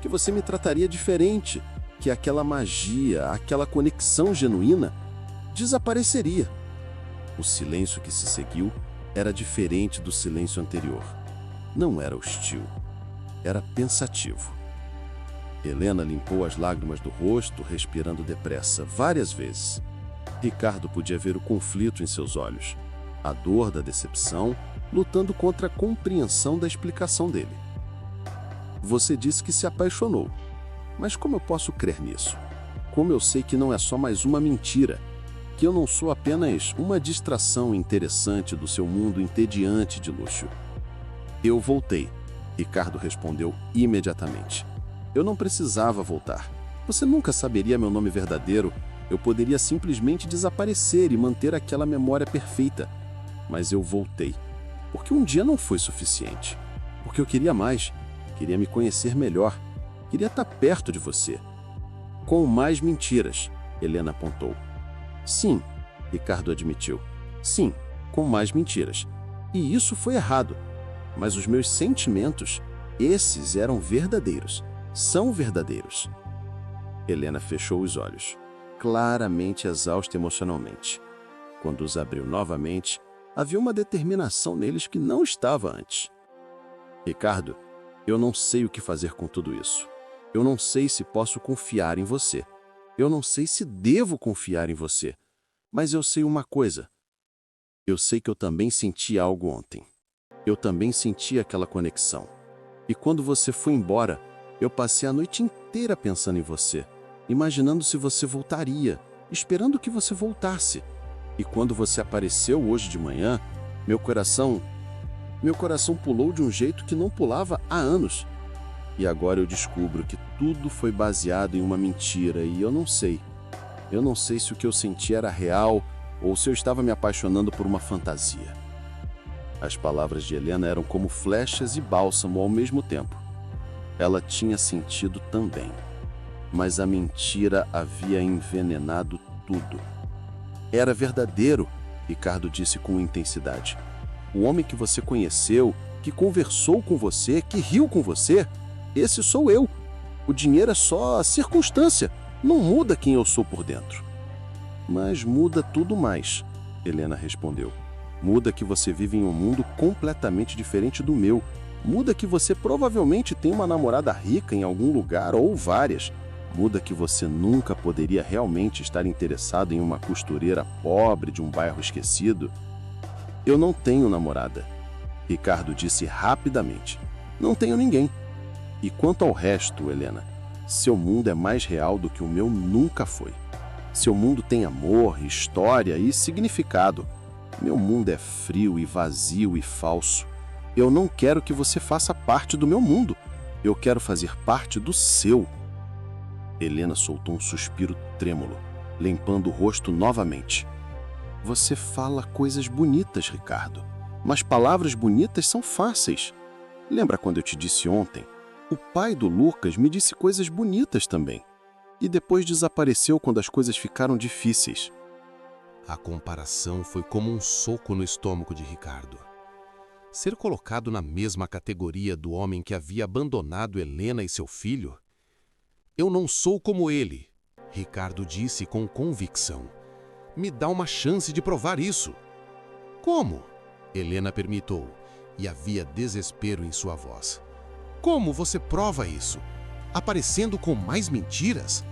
Que você me trataria diferente. Que aquela magia, aquela conexão genuína, desapareceria. O silêncio que se seguiu era diferente do silêncio anterior. Não era hostil. Era pensativo. Helena limpou as lágrimas do rosto, respirando depressa, várias vezes. Ricardo podia ver o conflito em seus olhos, a dor da decepção, lutando contra a compreensão da explicação dele. Você disse que se apaixonou. Mas como eu posso crer nisso? Como eu sei que não é só mais uma mentira? Que eu não sou apenas uma distração interessante do seu mundo entediante de luxo? Eu voltei, Ricardo respondeu imediatamente. Eu não precisava voltar. Você nunca saberia meu nome verdadeiro. Eu poderia simplesmente desaparecer e manter aquela memória perfeita. Mas eu voltei. Porque um dia não foi suficiente. Porque eu queria mais. Queria me conhecer melhor. Queria estar perto de você. Com mais mentiras, Helena apontou. Sim, Ricardo admitiu. Sim, com mais mentiras. E isso foi errado. Mas os meus sentimentos, esses eram verdadeiros. São verdadeiros. Helena fechou os olhos, claramente exausta emocionalmente. Quando os abriu novamente, havia uma determinação neles que não estava antes. Ricardo, eu não sei o que fazer com tudo isso. Eu não sei se posso confiar em você. Eu não sei se devo confiar em você. Mas eu sei uma coisa. Eu sei que eu também senti algo ontem. Eu também senti aquela conexão. E quando você foi embora, eu passei a noite inteira pensando em você, imaginando se você voltaria, esperando que você voltasse. E quando você apareceu hoje de manhã, meu coração pulou de um jeito que não pulava há anos. E agora eu descubro que tudo foi baseado em uma mentira e eu não sei. Eu não sei se o que eu senti era real ou se eu estava me apaixonando por uma fantasia. As palavras de Helena eram como flechas e bálsamo ao mesmo tempo. Ela tinha sentido também. Mas a mentira havia envenenado tudo. Era verdadeiro, Ricardo disse com intensidade. O homem que você conheceu, que conversou com você, que riu com você, esse sou eu. O dinheiro é só a circunstância, não muda quem eu sou por dentro. Mas muda tudo mais, Helena respondeu. Muda que você vive em um mundo completamente diferente do meu. Muda que você provavelmente tem uma namorada rica em algum lugar ou várias. Muda que você nunca poderia realmente estar interessado em uma costureira pobre de um bairro esquecido. Eu não tenho namorada, Ricardo disse rapidamente. Não tenho ninguém. E quanto ao resto, Helena, seu mundo é mais real do que o meu nunca foi. Seu mundo tem amor, história e significado. Meu mundo é frio e vazio e falso. Eu não quero que você faça parte do meu mundo. Eu quero fazer parte do seu. Helena soltou um suspiro trêmulo, limpando o rosto novamente. Você fala coisas bonitas, Ricardo. Mas palavras bonitas são fáceis. Lembra quando eu te disse ontem? O pai do Lucas me disse coisas bonitas também. E depois desapareceu quando as coisas ficaram difíceis. A comparação foi como um soco no estômago de Ricardo. Ser colocado na mesma categoria do homem que havia abandonado Helena e seu filho? Eu não sou como ele, Ricardo disse com convicção. Me dá uma chance de provar isso. Como? Helena perguntou, e havia desespero em sua voz. Como você prova isso? Aparecendo com mais mentiras?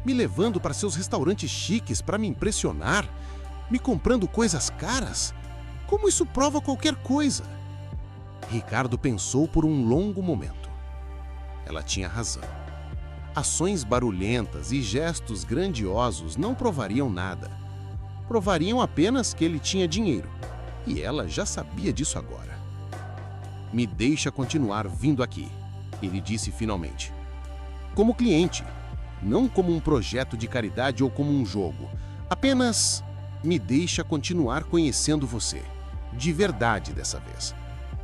Me levando para seus restaurantes chiques para me impressionar? Me comprando coisas caras? Como isso prova qualquer coisa? Ricardo pensou por um longo momento. Ela tinha razão. Ações barulhentas e gestos grandiosos não provariam nada. Provariam apenas que ele tinha dinheiro. E ela já sabia disso agora. Me deixa continuar vindo aqui, ele disse finalmente. Como cliente, não como um projeto de caridade ou como um jogo. Apenas me deixa continuar conhecendo você. De verdade dessa vez.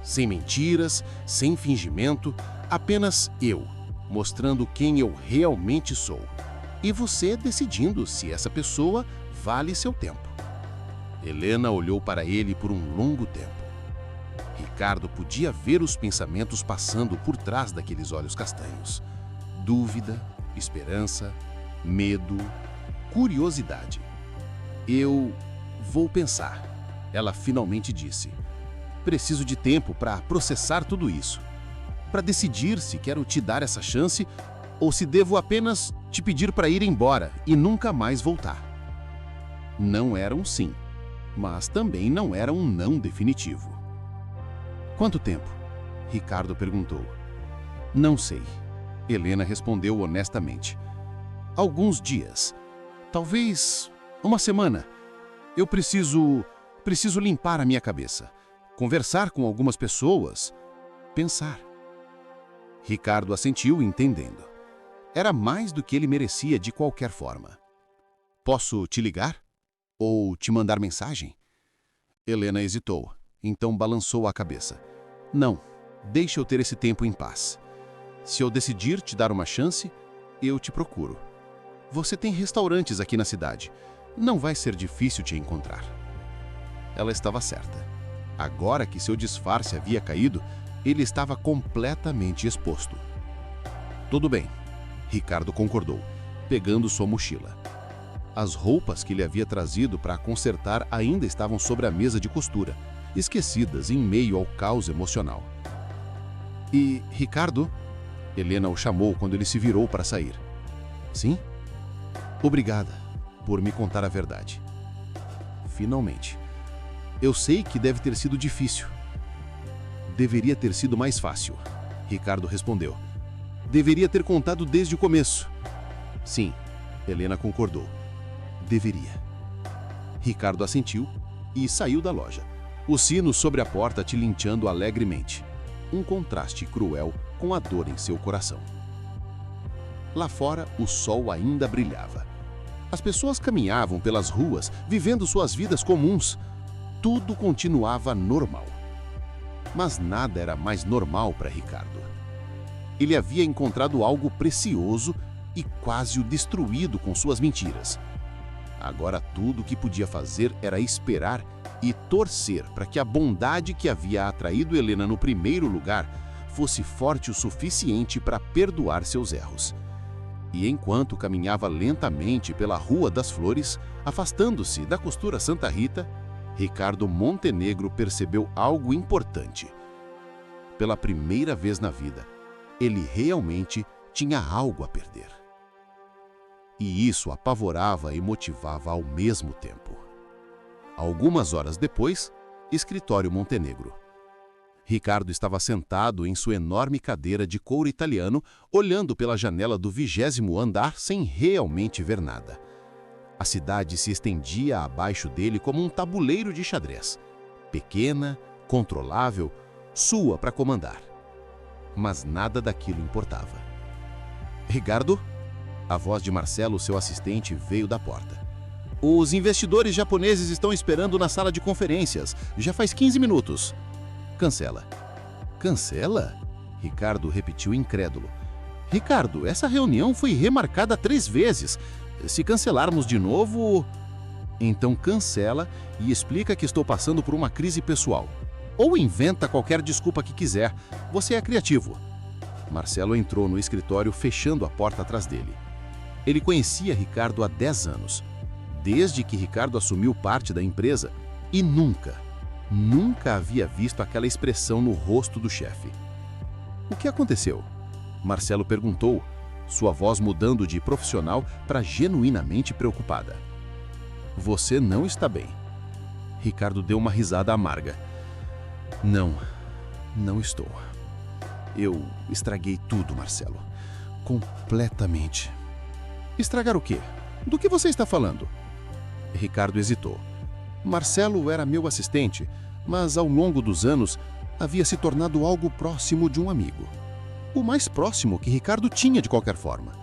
Sem mentiras, sem fingimento, apenas eu, mostrando quem eu realmente sou. E você decidindo se essa pessoa vale seu tempo. Helena olhou para ele por um longo tempo. Ricardo podia ver os pensamentos passando por trás daqueles olhos castanhos. Dúvida, esperança, medo, curiosidade. Eu vou pensar, ela finalmente disse. Preciso de tempo para processar tudo isso. Para decidir se quero te dar essa chance ou se devo apenas te pedir para ir embora e nunca mais voltar. Não era um sim, mas também não era um não definitivo. Quanto tempo? Ricardo perguntou. Não sei. Helena respondeu honestamente. Alguns dias. Talvez uma semana. Eu preciso limpar a minha cabeça. Conversar com algumas pessoas. Pensar. Ricardo assentiu, entendendo. Era mais do que ele merecia de qualquer forma. Posso te ligar? Ou te mandar mensagem? Helena hesitou, então balançou a cabeça. Não, deixa eu ter esse tempo em paz. Se eu decidir te dar uma chance, eu te procuro. Você tem restaurantes aqui na cidade. Não vai ser difícil te encontrar. Ela estava certa. Agora que seu disfarce havia caído, ele estava completamente exposto. Tudo bem, Ricardo concordou, pegando sua mochila. As roupas que ele havia trazido para consertar ainda estavam sobre a mesa de costura, esquecidas em meio ao caos emocional. E, Ricardo? Helena o chamou quando ele se virou para sair. Sim? Obrigada por me contar a verdade. Finalmente. Eu sei que deve ter sido difícil. Deveria ter sido mais fácil, Ricardo respondeu. Deveria ter contado desde o começo. Sim, Helena concordou. Deveria. Ricardo assentiu e saiu da loja, o sino sobre a porta tilinteando alegremente. Um contraste cruel com a dor em seu coração. Lá fora, o sol ainda brilhava. As pessoas caminhavam pelas ruas, vivendo suas vidas comuns. Tudo continuava normal. Mas nada era mais normal para Ricardo. Ele havia encontrado algo precioso e quase o destruído com suas mentiras. Agora tudo o que podia fazer era esperar e torcer para que a bondade que havia atraído Helena no primeiro lugar fosse forte o suficiente para perdoar seus erros. E enquanto caminhava lentamente pela Rua das Flores, afastando-se da costura Santa Rita, Ricardo Montenegro percebeu algo importante. Pela primeira vez na vida, ele realmente tinha algo a perder. E isso apavorava e motivava ao mesmo tempo. Algumas horas depois, escritório Montenegro. Ricardo estava sentado em sua enorme cadeira de couro italiano, olhando pela janela do 20º andar sem realmente ver nada. A cidade se estendia abaixo dele como um tabuleiro de xadrez. Pequena, controlável, sua para comandar. Mas nada daquilo importava. Ricardo? A voz de Marcelo, seu assistente, veio da porta. Os investidores japoneses estão esperando na sala de conferências. Já faz 15 minutos. Cancela. Cancela? Ricardo repetiu incrédulo. Ricardo, essa reunião foi remarcada 3 vezes. Se cancelarmos de novo... Então cancela e explica que estou passando por uma crise pessoal. Ou inventa qualquer desculpa que quiser. Você é criativo. Marcelo entrou no escritório fechando a porta atrás dele. Ele conhecia Ricardo há 10 anos, desde que Ricardo assumiu parte da empresa, e nunca havia visto aquela expressão no rosto do chefe. O que aconteceu? Marcelo perguntou, sua voz mudando de profissional para genuinamente preocupada. Você não está bem. Ricardo deu uma risada amarga. Não estou. Eu estraguei tudo, Marcelo. Completamente. Estragar o quê? Do que você está falando? Ricardo hesitou. Marcelo era meu assistente, mas ao longo dos anos havia se tornado algo próximo de um amigo. O mais próximo que Ricardo tinha de qualquer forma.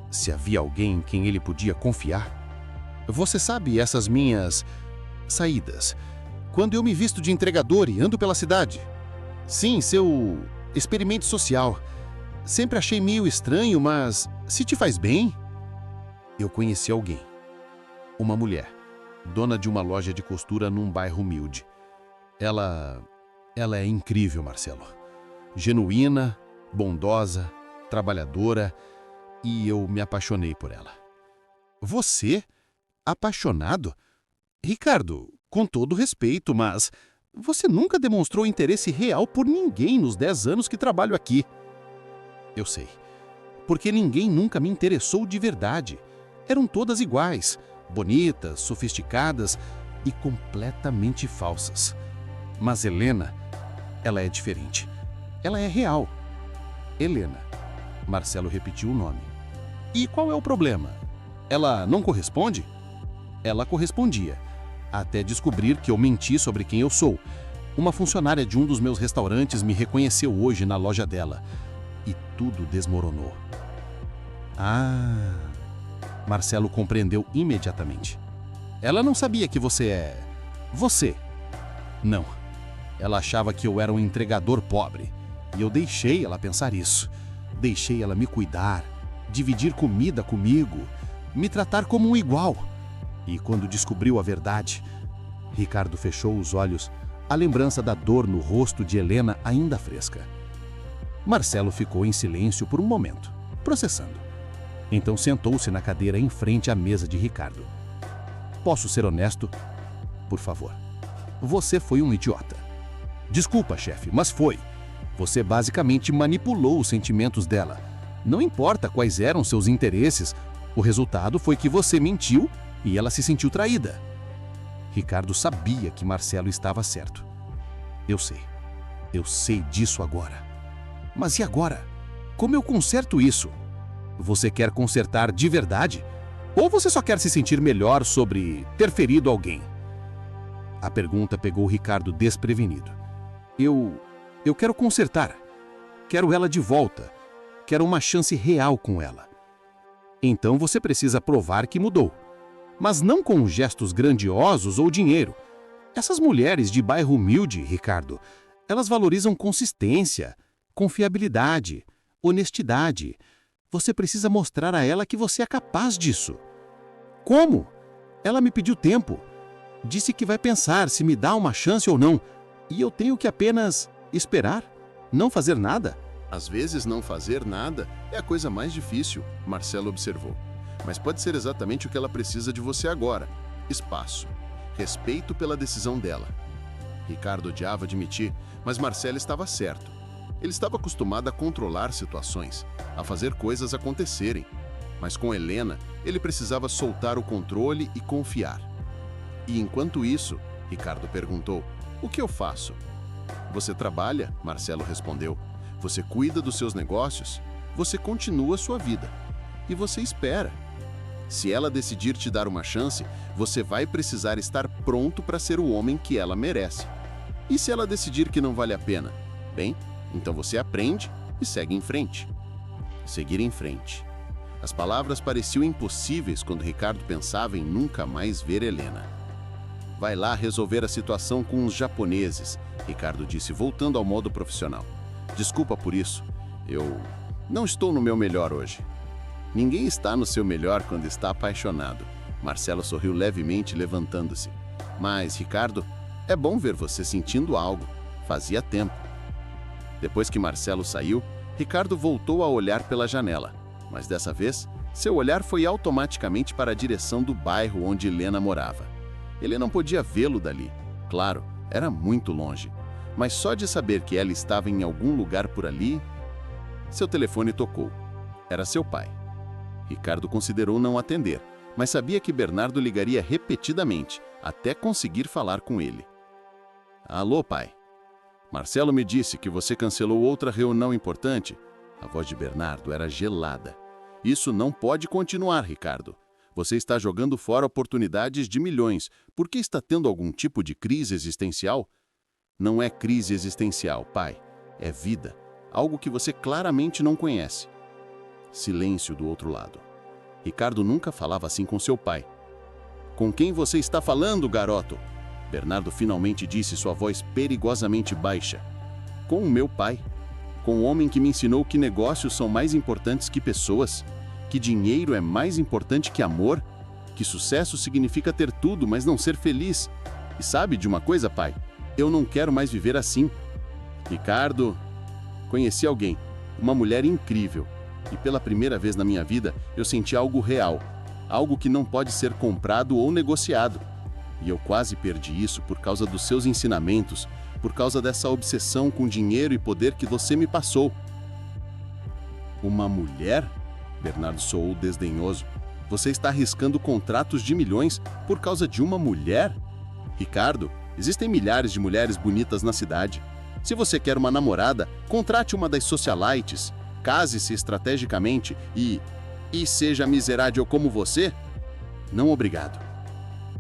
Se havia alguém em quem ele podia confiar. Você sabe essas minhas saídas, quando eu me visto de entregador e ando pela cidade. Sim, seu experimento social. Sempre achei meio estranho, mas se te faz bem... Eu conheci alguém. Uma mulher, dona de uma loja de costura num bairro humilde. Ela é incrível, Marcelo. Genuína, bondosa, trabalhadora, e eu me apaixonei por ela. Você? Apaixonado? Ricardo, com todo respeito, mas você nunca demonstrou interesse real por ninguém nos 10 anos que trabalho aqui. Eu sei. Porque ninguém nunca me interessou de verdade. Eram todas iguais, bonitas, sofisticadas e completamente falsas. Mas Helena, ela é diferente. Ela é real. Helena. Marcelo repetiu o nome. E qual é o problema? Ela não corresponde? Ela correspondia, até descobrir que eu menti sobre quem eu sou. Uma funcionária de um dos meus restaurantes me reconheceu hoje na loja dela. E tudo desmoronou. Marcelo compreendeu imediatamente. Ela não sabia que você é... você. Não. Ela achava que eu era um entregador pobre. E eu deixei ela pensar isso. Deixei ela me cuidar, dividir comida comigo, me tratar como um igual. E quando descobriu a verdade... Ricardo fechou os olhos, a lembrança da dor no rosto de Helena ainda fresca. Marcelo ficou em silêncio por um momento, processando. Então sentou-se na cadeira em frente à mesa de Ricardo. Posso ser honesto? Por favor. Você foi um idiota. Desculpa, chefe, mas foi. Você basicamente manipulou os sentimentos dela. Não importa quais eram seus interesses, o resultado foi que você mentiu e ela se sentiu traída. Ricardo sabia que Marcelo estava certo. Eu sei disso agora. Mas e agora? Como eu conserto isso? Você quer consertar de verdade? Ou você só quer se sentir melhor sobre ter ferido alguém? A pergunta pegou Ricardo desprevenido. Eu quero consertar. Quero ela de volta. Quero uma chance real com ela. Então você precisa provar que mudou. Mas não com gestos grandiosos ou dinheiro. Essas mulheres de bairro humilde, Ricardo, elas valorizam consistência, confiabilidade, honestidade. Você precisa mostrar a ela que você é capaz disso. Como? Ela me pediu tempo. Disse que vai pensar se me dá uma chance ou não. E eu tenho que apenas esperar, não fazer nada. Às vezes não fazer nada é a coisa mais difícil, Marcelo observou. Mas pode ser exatamente o que ela precisa de você agora. Espaço. Respeito pela decisão dela. Ricardo odiava admitir, mas Marcelo estava certo. Ele estava acostumado a controlar situações, a fazer coisas acontecerem. Mas com Helena, ele precisava soltar o controle e confiar. E enquanto isso, Ricardo perguntou, o que eu faço? Você trabalha, Marcelo respondeu. Você cuida dos seus negócios. Você continua sua vida. E você espera. Se ela decidir te dar uma chance, você vai precisar estar pronto para ser o homem que ela merece. E se ela decidir que não vale a pena? Bem, então você aprende e segue em frente. Seguir em frente. As palavras pareciam impossíveis quando Ricardo pensava em nunca mais ver Helena. Vai lá resolver a situação com os japoneses, Ricardo disse, voltando ao modo profissional. Desculpa por isso. Eu não estou no meu melhor hoje. Ninguém está no seu melhor quando está apaixonado. Marcelo sorriu levemente, levantando-se. Mas, Ricardo, é bom ver você sentindo algo. Fazia tempo. Depois que Marcelo saiu, Ricardo voltou a olhar pela janela. Mas dessa vez, seu olhar foi automaticamente para a direção do bairro onde Helena morava. Ele não podia vê-lo dali. Claro, era muito longe. Mas só de saber que ela estava em algum lugar por ali... Seu telefone tocou. Era seu pai. Ricardo considerou não atender, mas sabia que Bernardo ligaria repetidamente, até conseguir falar com ele. Alô, pai. Marcelo me disse que você cancelou outra reunião importante. A voz de Bernardo era gelada. Isso não pode continuar, Ricardo. Você está jogando fora oportunidades de milhões. Por que está tendo algum tipo de crise existencial? Não é crise existencial, pai. É vida. Algo que você claramente não conhece. Silêncio do outro lado. Ricardo nunca falava assim com seu pai. Com quem você está falando, garoto? Bernardo finalmente disse, sua voz perigosamente baixa. Com o meu pai. Com o homem que me ensinou que negócios são mais importantes que pessoas. Que dinheiro é mais importante que amor. Que sucesso significa ter tudo, mas não ser feliz. E sabe de uma coisa, pai? Eu não quero mais viver assim. Ricardo, conheci alguém. Uma mulher incrível. E pela primeira vez na minha vida, eu senti algo real. Algo que não pode ser comprado ou negociado. E eu quase perdi isso por causa dos seus ensinamentos, por causa dessa obsessão com dinheiro e poder que você me passou. Uma mulher? Bernardo soou desdenhoso. Você está arriscando contratos de milhões por causa de uma mulher? Ricardo, existem milhares de mulheres bonitas na cidade. Se você quer uma namorada, contrate uma das socialites. Case-se estrategicamente e seja miserável como você? Não, obrigado.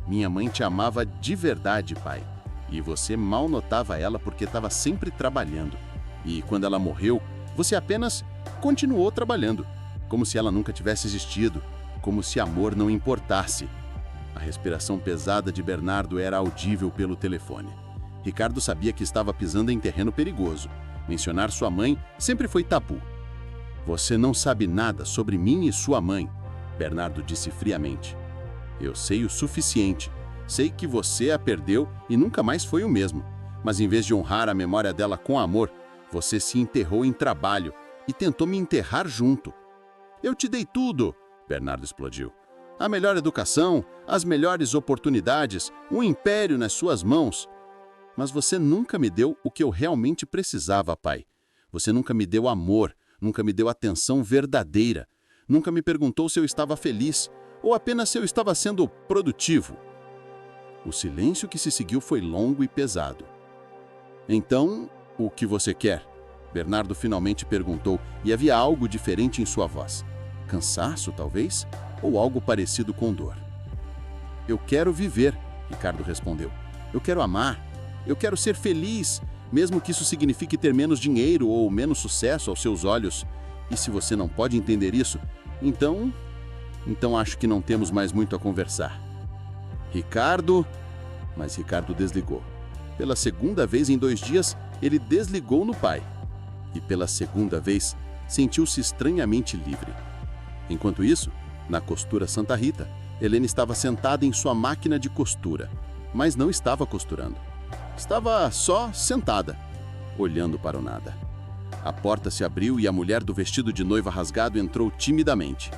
Minha mãe te amava de verdade, pai. E você mal notava ela porque estava sempre trabalhando. E quando ela morreu, você apenas continuou trabalhando. Como se ela nunca tivesse existido. Como se amor não importasse. A respiração pesada de Bernardo era audível pelo telefone. Ricardo sabia que estava pisando em terreno perigoso. Mencionar sua mãe sempre foi tabu. Você não sabe nada sobre mim e sua mãe, Bernardo disse friamente. Eu sei o suficiente. Sei que você a perdeu e nunca mais foi o mesmo. Mas em vez de honrar a memória dela com amor, você se enterrou em trabalho e tentou me enterrar junto. Eu te dei tudo, Bernardo explodiu. A melhor educação, as melhores oportunidades, um império nas suas mãos. Mas você nunca me deu o que eu realmente precisava, pai. Você nunca me deu amor, nunca me deu atenção verdadeira. Nunca me perguntou se eu estava feliz ou apenas se eu estava sendo produtivo. O silêncio que se seguiu foi longo e pesado. Então, o que você quer? Bernardo finalmente perguntou e havia algo diferente em sua voz. Cansaço, talvez? Ou algo parecido com dor? Eu quero viver, Ricardo respondeu. Eu quero amar. Eu quero ser feliz, mesmo que isso signifique ter menos dinheiro ou menos sucesso aos seus olhos. E se você não pode entender isso, então acho que não temos mais muito a conversar. Ricardo... Mas Ricardo desligou. Pela segunda vez em 2 dias, ele desligou no pai. E pela segunda vez, sentiu-se estranhamente livre. Enquanto isso, na costura Santa Rita, Helena estava sentada em sua máquina de costura, mas não estava costurando. Estava só sentada, olhando para o nada. A porta se abriu e a mulher do vestido de noiva rasgado entrou timidamente.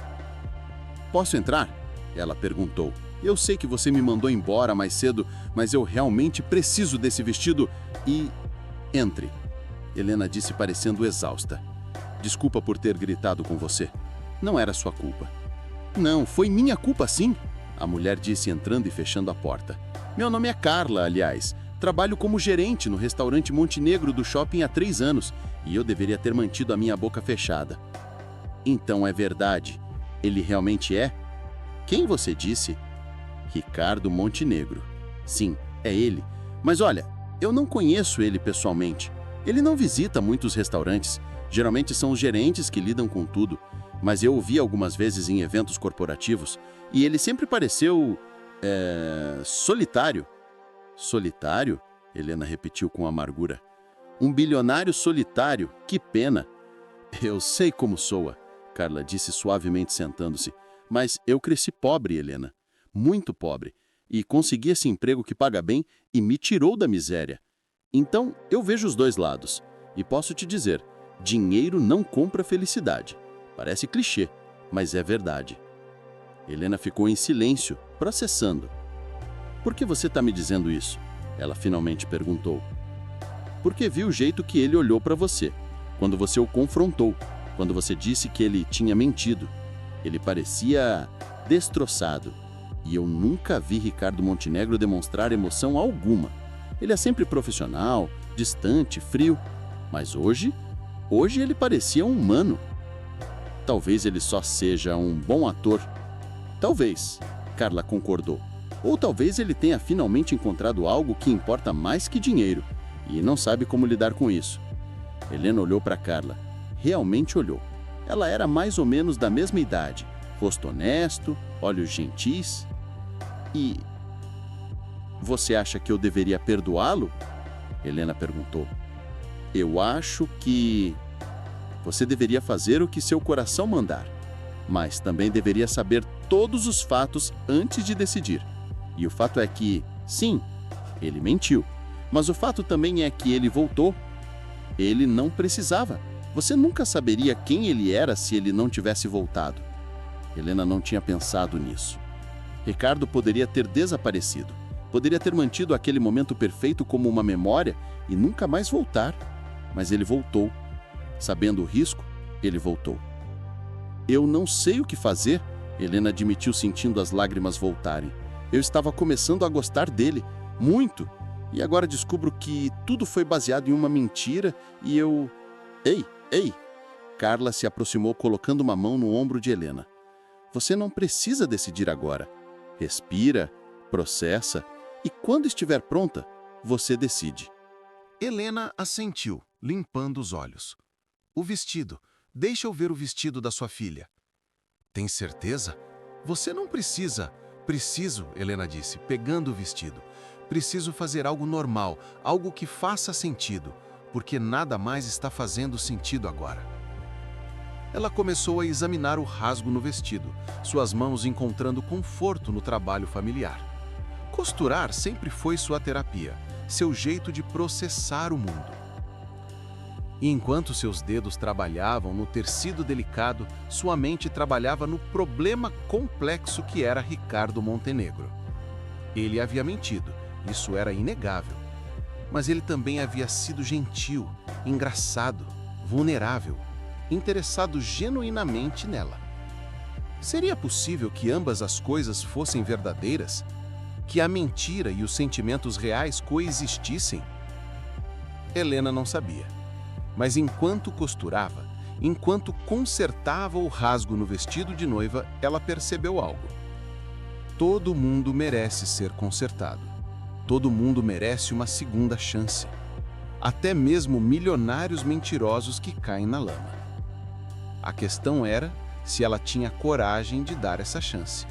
"Posso entrar?" ela perguntou. "Eu sei que você me mandou embora mais cedo, mas eu realmente preciso desse vestido e..." "Entre," Helena disse parecendo exausta. "Desculpa por ter gritado com você. Não era sua culpa." "Não, foi minha culpa sim," a mulher disse entrando e fechando a porta. "Meu nome é Carla, aliás. Trabalho como gerente no restaurante Montenegro do shopping há 3 anos e eu deveria ter mantido a minha boca fechada." "Então é verdade. Ele realmente é?" "Quem você disse?" "Ricardo Montenegro." "Sim, é ele. Mas olha, eu não conheço ele pessoalmente. Ele não visita muitos restaurantes. Geralmente são os gerentes que lidam com tudo. Mas eu o vi algumas vezes em eventos corporativos e ele sempre pareceu... solitário." "Solitário?" Helena repetiu com amargura. "Um bilionário solitário, que pena." "Eu sei como soa," Carla disse suavemente sentando-se. "Mas eu cresci pobre, Helena. Muito pobre. E consegui esse emprego que paga bem e me tirou da miséria. Então, eu vejo os 2 lados. E posso te dizer, dinheiro não compra felicidade. Parece clichê, mas é verdade." Helena ficou em silêncio, processando. "Por que você está me dizendo isso?" ela finalmente perguntou. "Porque vi o jeito que ele olhou para você, quando você o confrontou, quando você disse que ele tinha mentido. Ele parecia destroçado. E eu nunca vi Ricardo Montenegro demonstrar emoção alguma. Ele é sempre profissional, distante, frio. Mas hoje ele parecia um humano. Talvez ele só seja um bom ator." "Talvez," Carla concordou. "Ou talvez ele tenha finalmente encontrado algo que importa mais que dinheiro e não sabe como lidar com isso." Helena olhou para Carla. Realmente olhou. Ela era mais ou menos da mesma idade, rosto honesto, olhos gentis. "E você acha que eu deveria perdoá-lo?" Helena perguntou. "Eu acho que você deveria fazer o que seu coração mandar, mas também deveria saber todos os fatos antes de decidir. E o fato é que, sim, ele mentiu, mas o fato também é que ele voltou. Ele não precisava. Você nunca saberia quem ele era se ele não tivesse voltado." Helena não tinha pensado nisso. Ricardo poderia ter desaparecido. Poderia ter mantido aquele momento perfeito como uma memória e nunca mais voltar. Mas ele voltou. Sabendo o risco, ele voltou. "Eu não sei o que fazer," Helena admitiu sentindo as lágrimas voltarem. "Eu estava começando a gostar dele, muito. E agora descubro que tudo foi baseado em uma mentira e eu... Ei! Carla se aproximou colocando uma mão no ombro de Helena. "Você não precisa decidir agora. Respira, processa e quando estiver pronta, você decide." Helena assentiu, limpando os olhos. "O vestido. Deixa eu ver o vestido da sua filha." "Tem certeza? Você não precisa." "Preciso," Helena disse, pegando o vestido. "Preciso fazer algo normal, algo que faça sentido, porque nada mais está fazendo sentido agora." Ela começou a examinar o rasgo no vestido, suas mãos encontrando conforto no trabalho familiar. Costurar sempre foi sua terapia, seu jeito de processar o mundo. E enquanto seus dedos trabalhavam no tecido delicado, sua mente trabalhava no problema complexo que era Ricardo Montenegro. Ele havia mentido, isso era inegável. Mas ele também havia sido gentil, engraçado, vulnerável, interessado genuinamente nela. Seria possível que ambas as coisas fossem verdadeiras? Que a mentira e os sentimentos reais coexistissem? Helena não sabia. Mas enquanto costurava, enquanto consertava o rasgo no vestido de noiva, ela percebeu algo. Todo mundo merece ser consertado. Todo mundo merece uma segunda chance. Até mesmo milionários mentirosos que caem na lama. A questão era se ela tinha coragem de dar essa chance.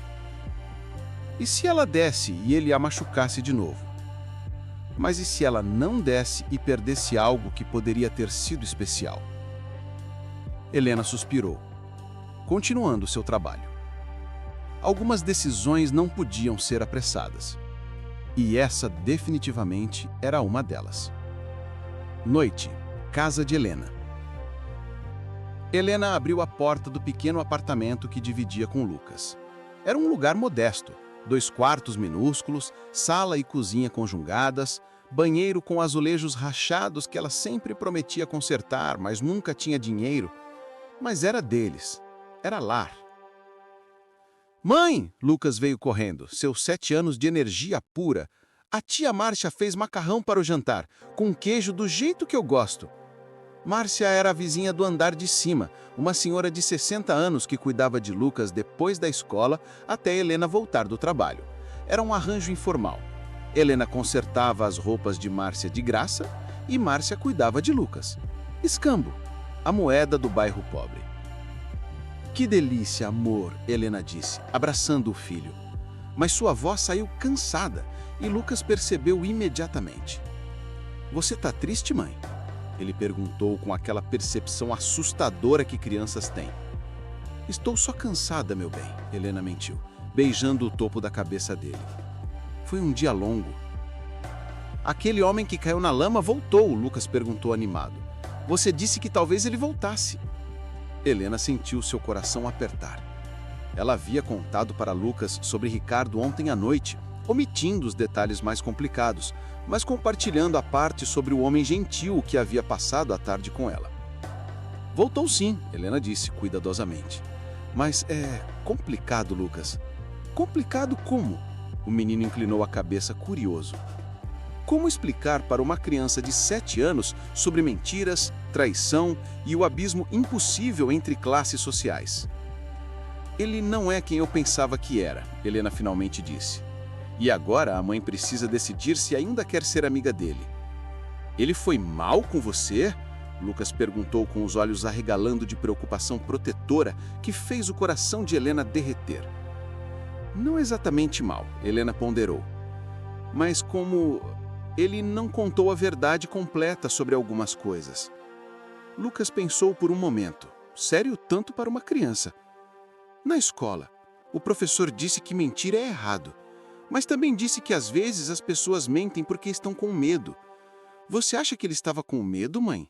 E se ela desse e ele a machucasse de novo? Mas e se ela não desse e perdesse algo que poderia ter sido especial? Helena suspirou, continuando seu trabalho. Algumas decisões não podiam ser apressadas. E essa definitivamente era uma delas. Noite, casa de Helena. Helena abriu a porta do pequeno apartamento que dividia com Lucas. Era um lugar modesto, 2 quartos minúsculos, sala e cozinha conjugadas, banheiro com azulejos rachados que ela sempre prometia consertar, mas nunca tinha dinheiro. Mas era deles, era lar. Mãe! Lucas veio correndo, seus 7 anos de energia pura. A tia Márcia fez macarrão para o jantar, com queijo do jeito que eu gosto. Márcia era a vizinha do andar de cima, uma senhora de 60 anos que cuidava de Lucas depois da escola até Helena voltar do trabalho. Era um arranjo informal. Helena consertava as roupas de Márcia de graça e Márcia cuidava de Lucas. Escambo, a moeda do bairro pobre. Que delícia, amor, Helena disse, abraçando o filho. Mas sua voz saiu cansada e Lucas percebeu imediatamente. Você tá triste, mãe? Ele perguntou com aquela percepção assustadora que crianças têm. Estou só cansada, meu bem, Helena mentiu, beijando o topo da cabeça dele. Foi um dia longo. Aquele homem que caiu na lama voltou, Lucas perguntou animado. Você disse que talvez ele voltasse. Helena sentiu seu coração apertar. Ela havia contado para Lucas sobre Ricardo ontem à noite, omitindo os detalhes mais complicados, mas compartilhando a parte sobre o homem gentil que havia passado a tarde com ela. Voltou sim, Helena disse cuidadosamente. Mas é complicado, Lucas. Complicado como? O menino inclinou a cabeça curioso. Como explicar para uma criança de 7 anos sobre mentiras, traição e o abismo impossível entre classes sociais? Ele não é quem eu pensava que era, Helena finalmente disse. E agora a mãe precisa decidir se ainda quer ser amiga dele. Ele foi mal com você? Lucas perguntou com os olhos arregalando de preocupação protetora que fez o coração de Helena derreter. Não exatamente mal, Helena ponderou. Mas como ele não contou a verdade completa sobre algumas coisas. Lucas pensou por um momento, sério tanto para uma criança. Na escola, o professor disse que mentir é errado, mas também disse que às vezes as pessoas mentem porque estão com medo. Você acha que ele estava com medo, mãe?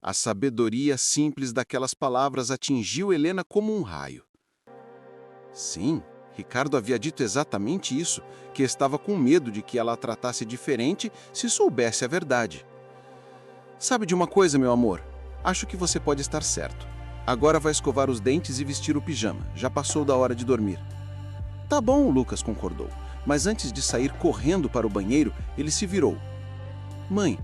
A sabedoria simples daquelas palavras atingiu Helena como um raio. Sim, Ricardo havia dito exatamente isso, que estava com medo de que ela a tratasse diferente se soubesse a verdade. Sabe de uma coisa, meu amor? Acho que você pode estar certo. Agora vai escovar os dentes e vestir o pijama. Já passou da hora de dormir. Tá bom, Lucas concordou. Mas antes de sair correndo para o banheiro, ele se virou. Mãe,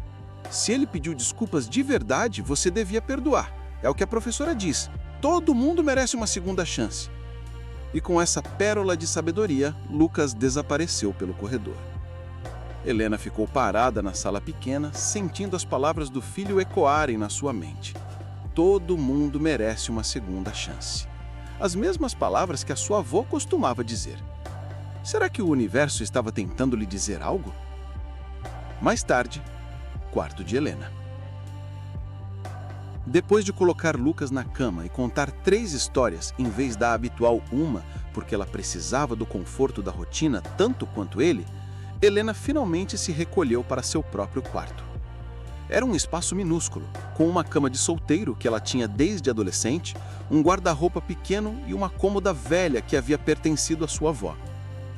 se ele pediu desculpas de verdade, você devia perdoar. É o que a professora diz. Todo mundo merece uma segunda chance. E com essa pérola de sabedoria, Lucas desapareceu pelo corredor. Helena ficou parada na sala pequena, sentindo as palavras do filho ecoarem na sua mente. Todo mundo merece uma segunda chance. As mesmas palavras que a sua avó costumava dizer. Será que o universo estava tentando lhe dizer algo? Mais tarde, quarto de Helena. Depois de colocar Lucas na cama e contar 3 histórias em vez da habitual uma, porque ela precisava do conforto da rotina tanto quanto ele, Helena finalmente se recolheu para seu próprio quarto. Era um espaço minúsculo, com uma cama de solteiro que ela tinha desde adolescente, um guarda-roupa pequeno e uma cômoda velha que havia pertencido à sua avó.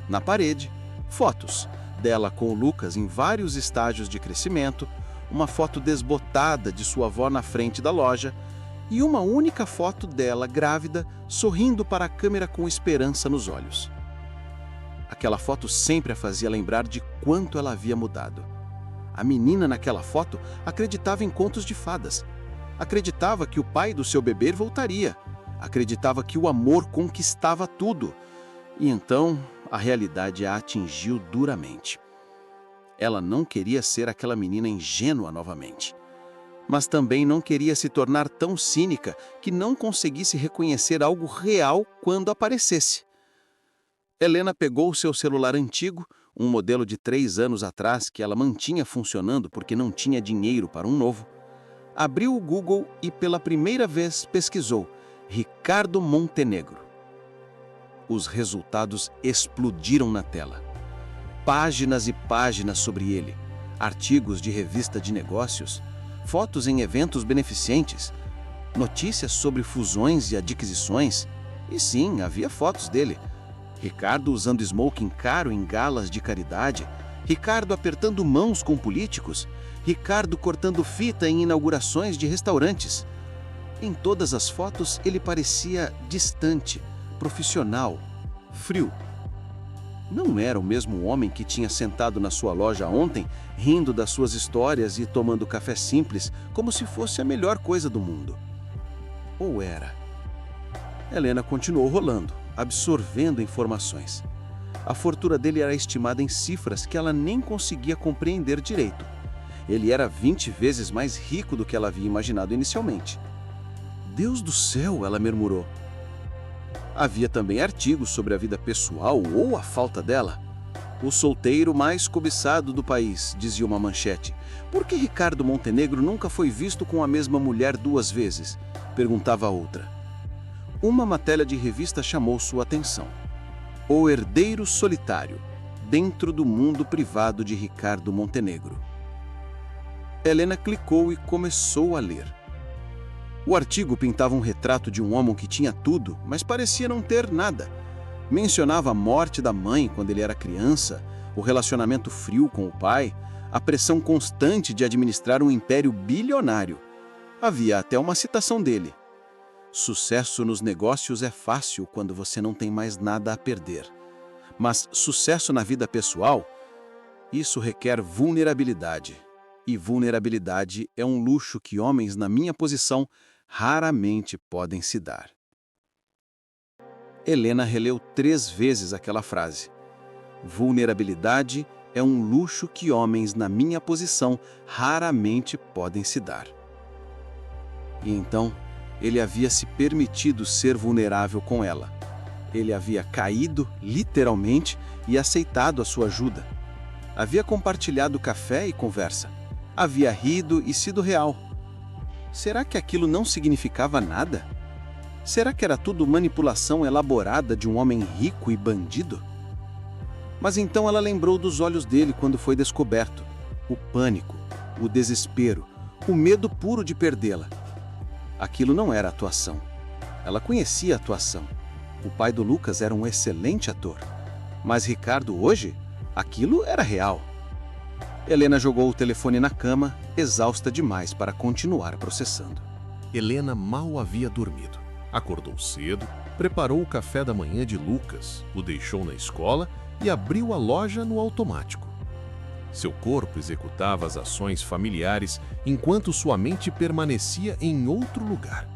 Na parede, fotos dela com o Lucas em vários estágios de crescimento, uma foto desbotada de sua avó na frente da loja e uma única foto dela grávida, sorrindo para a câmera com esperança nos olhos. Aquela foto sempre a fazia lembrar de quanto ela havia mudado. A menina naquela foto acreditava em contos de fadas. Acreditava que o pai do seu bebê voltaria. Acreditava que o amor conquistava tudo. E então a realidade a atingiu duramente. Ela não queria ser aquela menina ingênua novamente. Mas também não queria se tornar tão cínica que não conseguisse reconhecer algo real quando aparecesse. Helena pegou o seu celular antigo, um modelo de 3 anos atrás que ela mantinha funcionando porque não tinha dinheiro para um novo, abriu o Google e pela primeira vez pesquisou Ricardo Montenegro. Os resultados explodiram na tela. Páginas e páginas sobre ele, artigos de revista de negócios, fotos em eventos beneficentes, notícias sobre fusões e adquisições, e sim, havia fotos dele. Ricardo usando smoking caro em galas de caridade, Ricardo apertando mãos com políticos, Ricardo cortando fita em inaugurações de restaurantes. Em todas as fotos ele parecia distante, profissional, frio. Não era o mesmo homem que tinha sentado na sua loja ontem, rindo das suas histórias e tomando café simples, como se fosse a melhor coisa do mundo. Ou era? Helena continuou rolando, absorvendo informações. A fortuna dele era estimada em cifras que ela nem conseguia compreender direito. Ele era 20 vezes mais rico do que ela havia imaginado inicialmente. Deus do céu, ela murmurou. Havia também artigos sobre a vida pessoal ou a falta dela. O solteiro mais cobiçado do país, dizia uma manchete. Por que Ricardo Montenegro nunca foi visto com a mesma mulher 2 vezes? Perguntava a outra. Uma matéria de revista chamou sua atenção. O herdeiro solitário, dentro do mundo privado de Ricardo Montenegro. Helena clicou e começou a ler. O artigo pintava um retrato de um homem que tinha tudo, mas parecia não ter nada. Mencionava a morte da mãe quando ele era criança, o relacionamento frio com o pai, a pressão constante de administrar um império bilionário. Havia até uma citação dele. Sucesso nos negócios é fácil quando você não tem mais nada a perder. Mas sucesso na vida pessoal, isso requer vulnerabilidade. E vulnerabilidade é um luxo que homens na minha posição raramente podem se dar. Helena releu 3 vezes aquela frase. Vulnerabilidade é um luxo que homens na minha posição raramente podem se dar. E então, ele havia se permitido ser vulnerável com ela. Ele havia caído, literalmente, e aceitado a sua ajuda. Havia compartilhado café e conversa. Havia rido e sido real. Será que aquilo não significava nada? Será que era tudo manipulação elaborada de um homem rico e bandido? Mas então ela lembrou dos olhos dele quando foi descoberto. O pânico, o desespero, o medo puro de perdê-la. Aquilo não era atuação. Ela conhecia a atuação. O pai do Lucas era um excelente ator. Mas Ricardo hoje, aquilo era real. Helena jogou o telefone na cama, exausta demais para continuar processando. Helena mal havia dormido. Acordou cedo, preparou o café da manhã de Lucas, o deixou na escola e abriu a loja no automático. Seu corpo executava as ações familiares enquanto sua mente permanecia em outro lugar.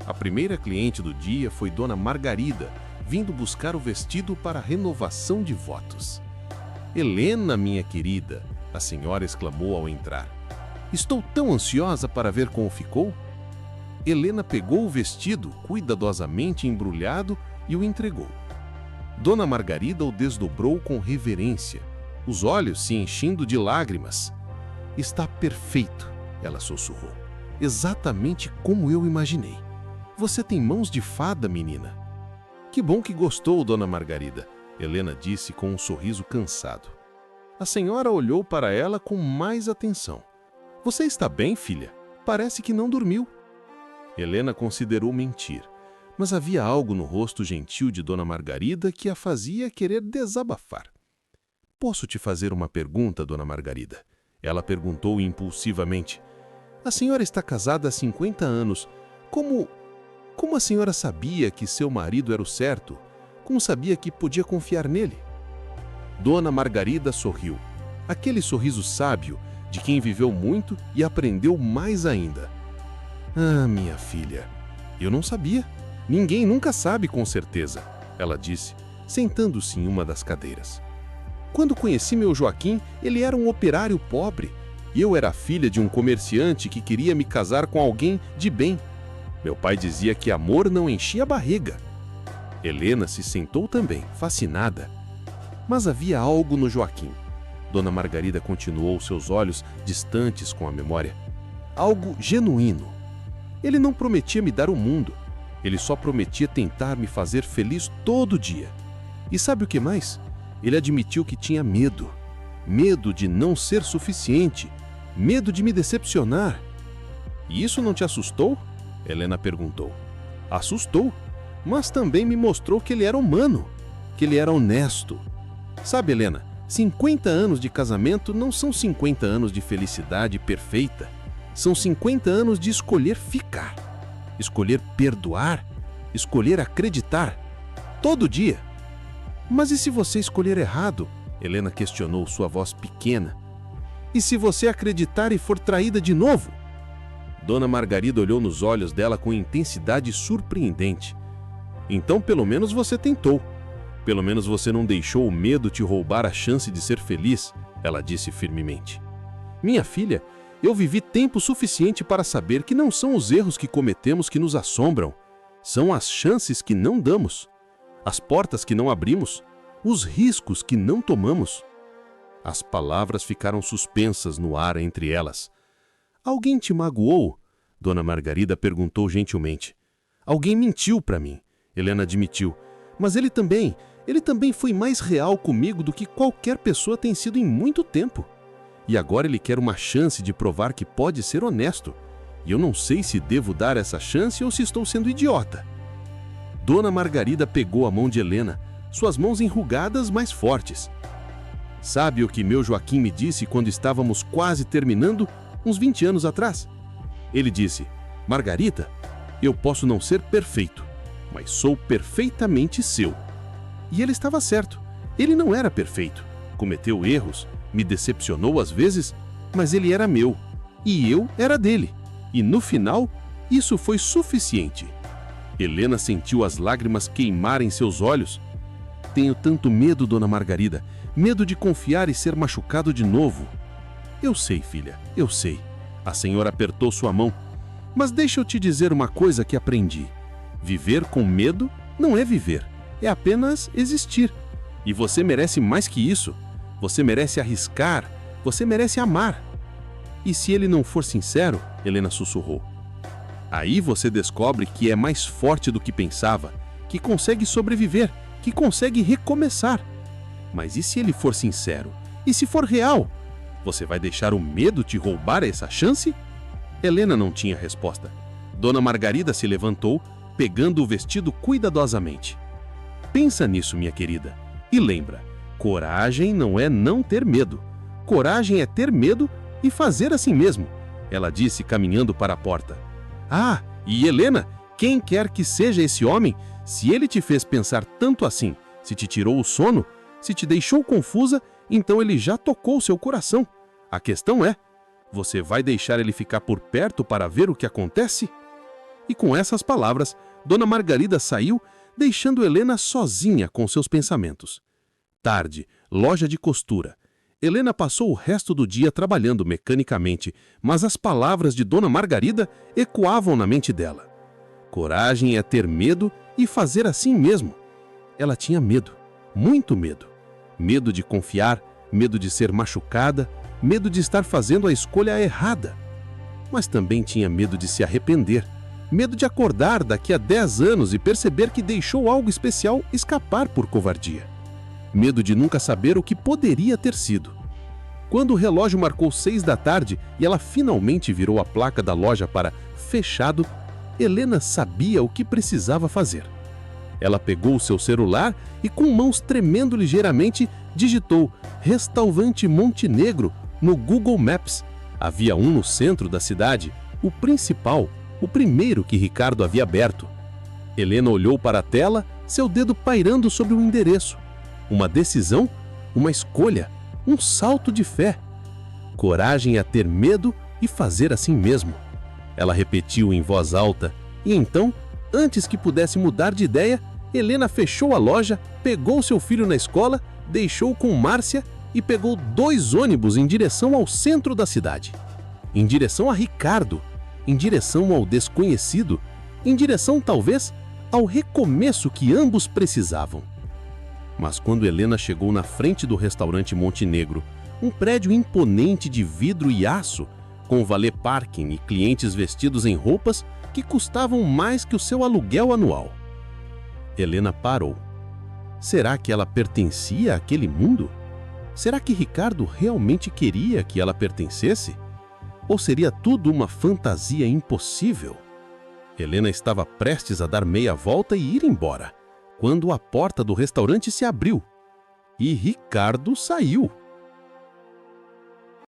A primeira cliente do dia foi Dona Margarida, vindo buscar o vestido para a renovação de votos. "Helena, minha querida", a senhora exclamou ao entrar. "Estou tão ansiosa para ver como ficou." Helena pegou o vestido, cuidadosamente embrulhado, e o entregou. Dona Margarida o desdobrou com reverência, os olhos se enchendo de lágrimas. "Está perfeito", ela sussurrou. exatamente como eu imaginei. Você tem mãos de fada, menina. Que bom que gostou, Dona Margarida, Helena disse com um sorriso cansado. A senhora olhou para ela com mais atenção. Você está bem, filha? Parece que não dormiu. Helena considerou mentir, mas havia algo no rosto gentil de Dona Margarida que a fazia querer desabafar. Posso te fazer uma pergunta, Dona Margarida? Ela perguntou impulsivamente. A senhora está casada há 50 anos. Como a senhora sabia que seu marido era o certo? Como sabia que podia confiar nele? Dona Margarida sorriu. Aquele sorriso sábio de quem viveu muito e aprendeu mais ainda. Ah, minha filha, eu não sabia. Ninguém nunca sabe com certeza, ela disse, sentando-se em uma das cadeiras. Quando conheci meu Joaquim, ele era um operário pobre. E eu era filha de um comerciante que queria me casar com alguém de bem. Meu pai dizia que amor não enchia a barriga. Helena se sentou também, fascinada. Mas havia algo no Joaquim. Dona Margarida continuou, seus olhos distantes com a memória. Algo genuíno. Ele não prometia me dar o mundo. Ele só prometia tentar me fazer feliz todo dia. E sabe o que mais? Ele admitiu que tinha medo. Medo de não ser suficiente. Medo de me decepcionar. E isso não te assustou? Helena perguntou. Assustou, mas também me mostrou que ele era humano, que ele era honesto. Sabe, Helena, 50 anos de casamento não são 50 anos de felicidade perfeita. São 50 anos de escolher ficar, escolher perdoar, escolher acreditar. Todo dia. Mas e se você escolher errado? Helena questionou, sua voz pequena. E se você acreditar e for traída de novo? Dona Margarida olhou nos olhos dela com intensidade surpreendente. Então, pelo menos você tentou. Pelo menos você não deixou o medo te roubar a chance de ser feliz, ela disse firmemente. Minha filha, eu vivi tempo suficiente para saber que não são os erros que cometemos que nos assombram. São as chances que não damos, as portas que não abrimos, os riscos que não tomamos. As palavras ficaram suspensas no ar entre elas. Alguém te magoou? Dona Margarida perguntou gentilmente. Alguém mentiu para mim, Helena admitiu. Mas ele também foi mais real comigo do que qualquer pessoa tem sido em muito tempo. E agora ele quer uma chance de provar que pode ser honesto. E eu não sei se devo dar essa chance ou se estou sendo idiota. Dona Margarida pegou a mão de Helena, suas mãos enrugadas mais fortes. Sabe o que meu Joaquim me disse quando estávamos quase terminando, uns 20 anos atrás? Ele disse, Margarida, eu posso não ser perfeito, mas sou perfeitamente seu. E ele estava certo. Ele não era perfeito. Cometeu erros, me decepcionou às vezes, mas ele era meu. E eu era dele. E no final, isso foi suficiente. Helena sentiu as lágrimas queimarem seus olhos. Tenho tanto medo, Dona Margarida. Medo de confiar e ser machucado de novo. Eu sei, filha, eu sei. A senhora apertou sua mão. Mas deixa eu te dizer uma coisa que aprendi. Viver com medo não é viver. É apenas existir. E você merece mais que isso. Você merece arriscar. Você merece amar. E se ele não for sincero, Helena sussurrou. Aí você descobre que é mais forte do que pensava, que consegue sobreviver, que consegue recomeçar. Mas e se ele for sincero? E se for real? Você vai deixar o medo te roubar essa chance? Helena não tinha resposta. Dona Margarida se levantou, pegando o vestido cuidadosamente. Pensa nisso, minha querida. E lembra, coragem não é não ter medo. Coragem é ter medo e fazer assim mesmo, ela disse caminhando para a porta. Ah, e Helena, quem quer que seja esse homem, se ele te fez pensar tanto assim, se te tirou o sono, se te deixou confusa, então ele já tocou seu coração. A questão é, você vai deixar ele ficar por perto para ver o que acontece? E com essas palavras, Dona Margarida saiu, deixando Helena sozinha com seus pensamentos. Tarde, loja de costura. Helena passou o resto do dia trabalhando mecanicamente, mas as palavras de Dona Margarida ecoavam na mente dela. Coragem é ter medo e fazer assim mesmo. Ela tinha medo, muito medo. Medo de confiar, medo de ser machucada, medo de estar fazendo a escolha errada. mas também tinha medo de se arrepender. Medo de acordar daqui a 10 anos e perceber que deixou algo especial escapar por covardia. Medo de nunca saber o que poderia ter sido. Quando o relógio marcou 6 da tarde e ela finalmente virou a placa da loja para fechado, Helena sabia o que precisava fazer. Ela pegou o seu celular e, com mãos tremendo ligeiramente, digitou Restaurante Montenegro no Google Maps. Havia um no centro da cidade, o principal, o primeiro que Ricardo havia aberto. Helena olhou para a tela, seu dedo pairando sobre o endereço. Uma decisão, uma escolha, um salto de fé. Coragem a ter medo e fazer assim mesmo. Ela repetiu em voz alta e então, antes que pudesse mudar de ideia, Helena fechou a loja, pegou seu filho na escola, deixou com Márcia e pegou 2 ônibus em direção ao centro da cidade. Em direção a Ricardo, em direção ao desconhecido, em direção, talvez, ao recomeço que ambos precisavam. Mas quando Helena chegou na frente do restaurante Montenegro, um prédio imponente de vidro e aço, com valet parking e clientes vestidos em roupas que custavam mais que o seu aluguel anual. Helena parou. Será que ela pertencia àquele mundo? Será que Ricardo realmente queria que ela pertencesse? Ou seria tudo uma fantasia impossível? Helena estava prestes a dar meia volta e ir embora, quando a porta do restaurante se abriu. E Ricardo saiu.